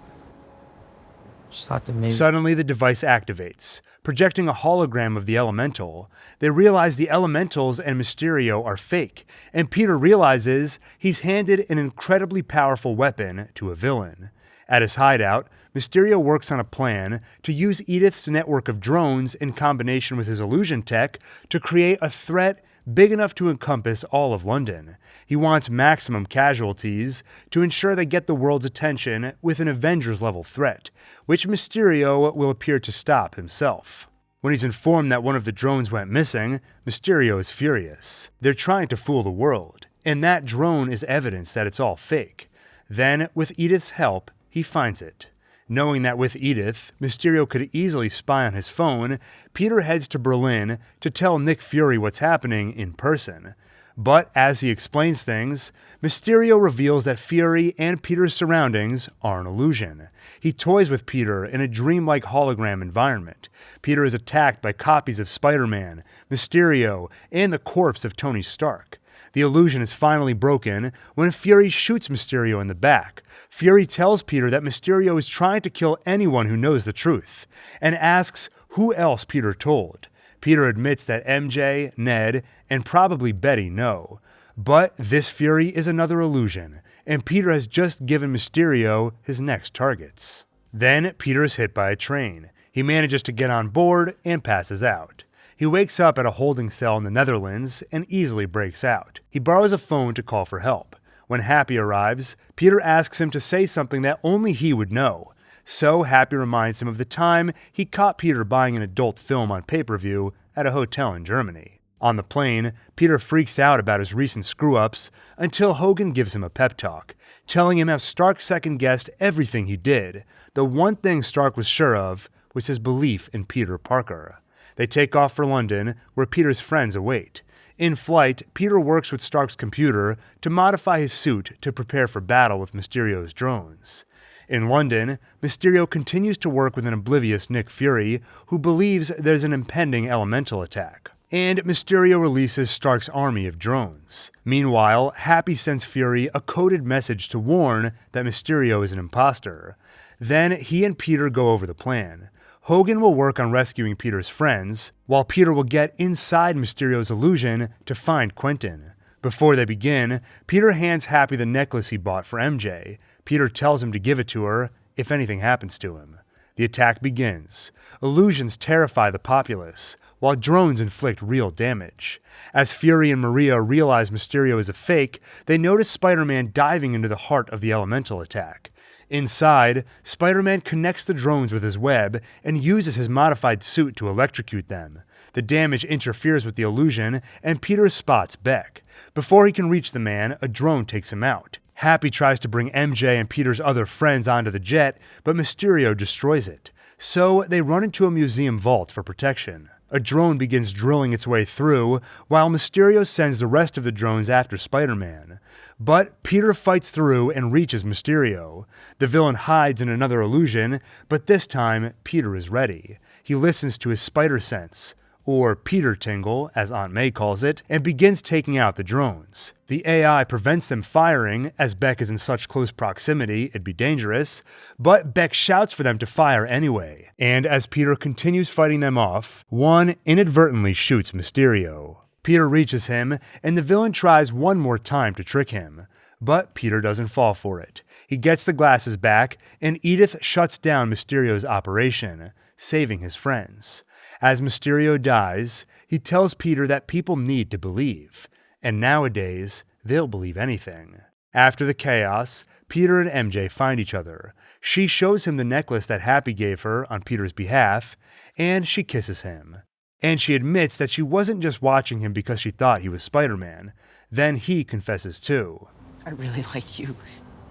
Just thought that maybe... Suddenly, the device activates, projecting a hologram of the Elemental. They realize the Elementals and Mysterio are fake, and Peter realizes he's handed an incredibly powerful weapon to a villain. At his hideout, Mysterio works on a plan to use Edith's network of drones in combination with his illusion tech to create a threat big enough to encompass all of London. He wants maximum casualties to ensure they get the world's attention with an Avengers-level threat, which Mysterio will appear to stop himself. When he's informed that one of the drones went missing, Mysterio is furious. They're trying to fool the world, and that drone is evidence that it's all fake. Then, with Edith's help, he finds it. Knowing that with Edith, Mysterio could easily spy on his phone, Peter heads to Berlin to tell Nick Fury what's happening in person. But as he explains things, Mysterio reveals that Fury and Peter's surroundings are an illusion. He toys with Peter in a dreamlike hologram environment. Peter is attacked by copies of Spider-Man, Mysterio, and the corpse of Tony Stark. The illusion is finally broken when Fury shoots Mysterio in the back. Fury tells Peter that Mysterio is trying to kill anyone who knows the truth, and asks who else Peter told. Peter admits that MJ, Ned, and probably Betty know. But this Fury is another illusion, and Peter has just given Mysterio his next targets. Then Peter is hit by a train. He manages to get on board and passes out. He wakes up at a holding cell in the Netherlands and easily breaks out. He borrows a phone to call for help. When Happy arrives, Peter asks him to say something that only he would know. So Happy reminds him of the time he caught Peter buying an adult film on pay-per-view at a hotel in Germany. On the plane, Peter freaks out about his recent screw-ups until Hogan gives him a pep talk, telling him how Stark second-guessed everything he did. The one thing Stark was sure of was his belief in Peter Parker. They take off for London, where Peter's friends await. In flight, Peter works with Stark's computer to modify his suit to prepare for battle with Mysterio's drones. In London, Mysterio continues to work with an oblivious Nick Fury, who believes there's an impending elemental attack. And Mysterio releases Stark's army of drones. Meanwhile, Happy sends Fury a coded message to warn that Mysterio is an imposter. Then he and Peter go over the plan. Hogan will work on rescuing Peter's friends, while Peter will get inside Mysterio's illusion to find Quentin. Before they begin, Peter hands Happy the necklace he bought for MJ. Peter tells him to give it to her if anything happens to him. The attack begins. Illusions terrify the populace, while drones inflict real damage. As Fury and Maria realize Mysterio is a fake, they notice Spider-Man diving into the heart of the elemental attack. Inside, Spider-Man connects the drones with his web and uses his modified suit to electrocute them. The damage interferes with the illusion, and Peter spots Beck. Before he can reach the man, a drone takes him out. Happy tries to bring MJ and Peter's other friends onto the jet, but Mysterio destroys it. So they run into a museum vault for protection. A drone begins drilling its way through, while Mysterio sends the rest of the drones after Spider-Man. But Peter fights through and reaches Mysterio. The villain hides in another illusion, but this time Peter is ready. He listens to his spider sense, or Peter Tingle, as Aunt May calls it, and begins taking out the drones. The AI prevents them firing, as Beck is in such close proximity it'd be dangerous, but Beck shouts for them to fire anyway. And as Peter continues fighting them off, one inadvertently shoots Mysterio. Peter reaches him, and the villain tries one more time to trick him. But Peter doesn't fall for it. He gets the glasses back, and Edith shuts down Mysterio's operation, saving his friends. As Mysterio dies, he tells Peter that people need to believe, and nowadays, they'll believe anything. After the chaos, Peter and MJ find each other. She shows him the necklace that Happy gave her on Peter's behalf, and she kisses him. And she admits that she wasn't just watching him because she thought he was Spider-Man. Then he confesses too. I really like you.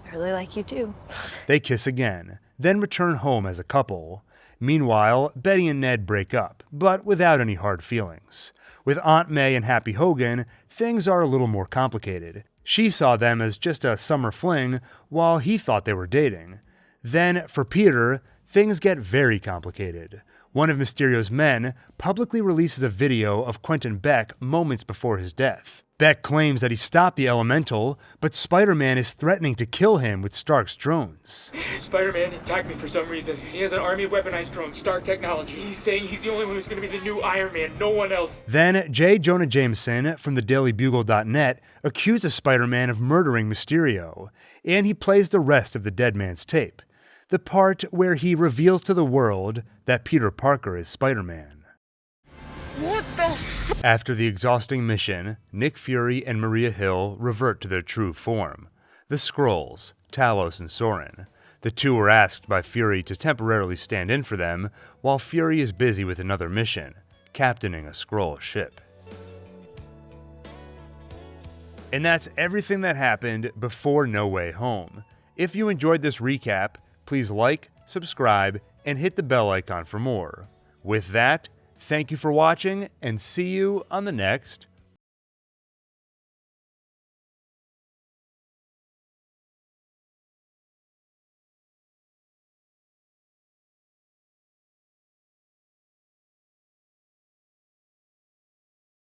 I really like you too. They kiss again, then return home as a couple. Meanwhile, Betty and Ned break up, but without any hard feelings. With Aunt May and Happy Hogan, things are a little more complicated. She saw them as just a summer fling, while he thought they were dating. Then, for Peter, things get very complicated. One of Mysterio's men publicly releases a video of Quentin Beck moments before his death. Beck claims that he stopped the elemental, but Spider-Man is threatening to kill him with Stark's drones. Spider-Man attacked me for some reason. He has an army of weaponized drones, Stark technology. He's saying he's the only one who's going to be the new Iron Man, no one else. Then J. Jonah Jameson from thedailybugle.net accuses Spider-Man of murdering Mysterio, and he plays the rest of the Dead Man's tape, the part where he reveals to the world that Peter Parker is Spider-Man. What the After the exhausting mission, Nick Fury and Maria Hill revert to their true form, the Skrulls, Talos and Soren. The two were asked by Fury to temporarily stand in for them, while Fury is busy with another mission, captaining a Skrull ship. And that's everything that happened before No Way Home. If you enjoyed this recap, please like, subscribe, and hit the bell icon for more. With that, thank you for watching, and see you on the next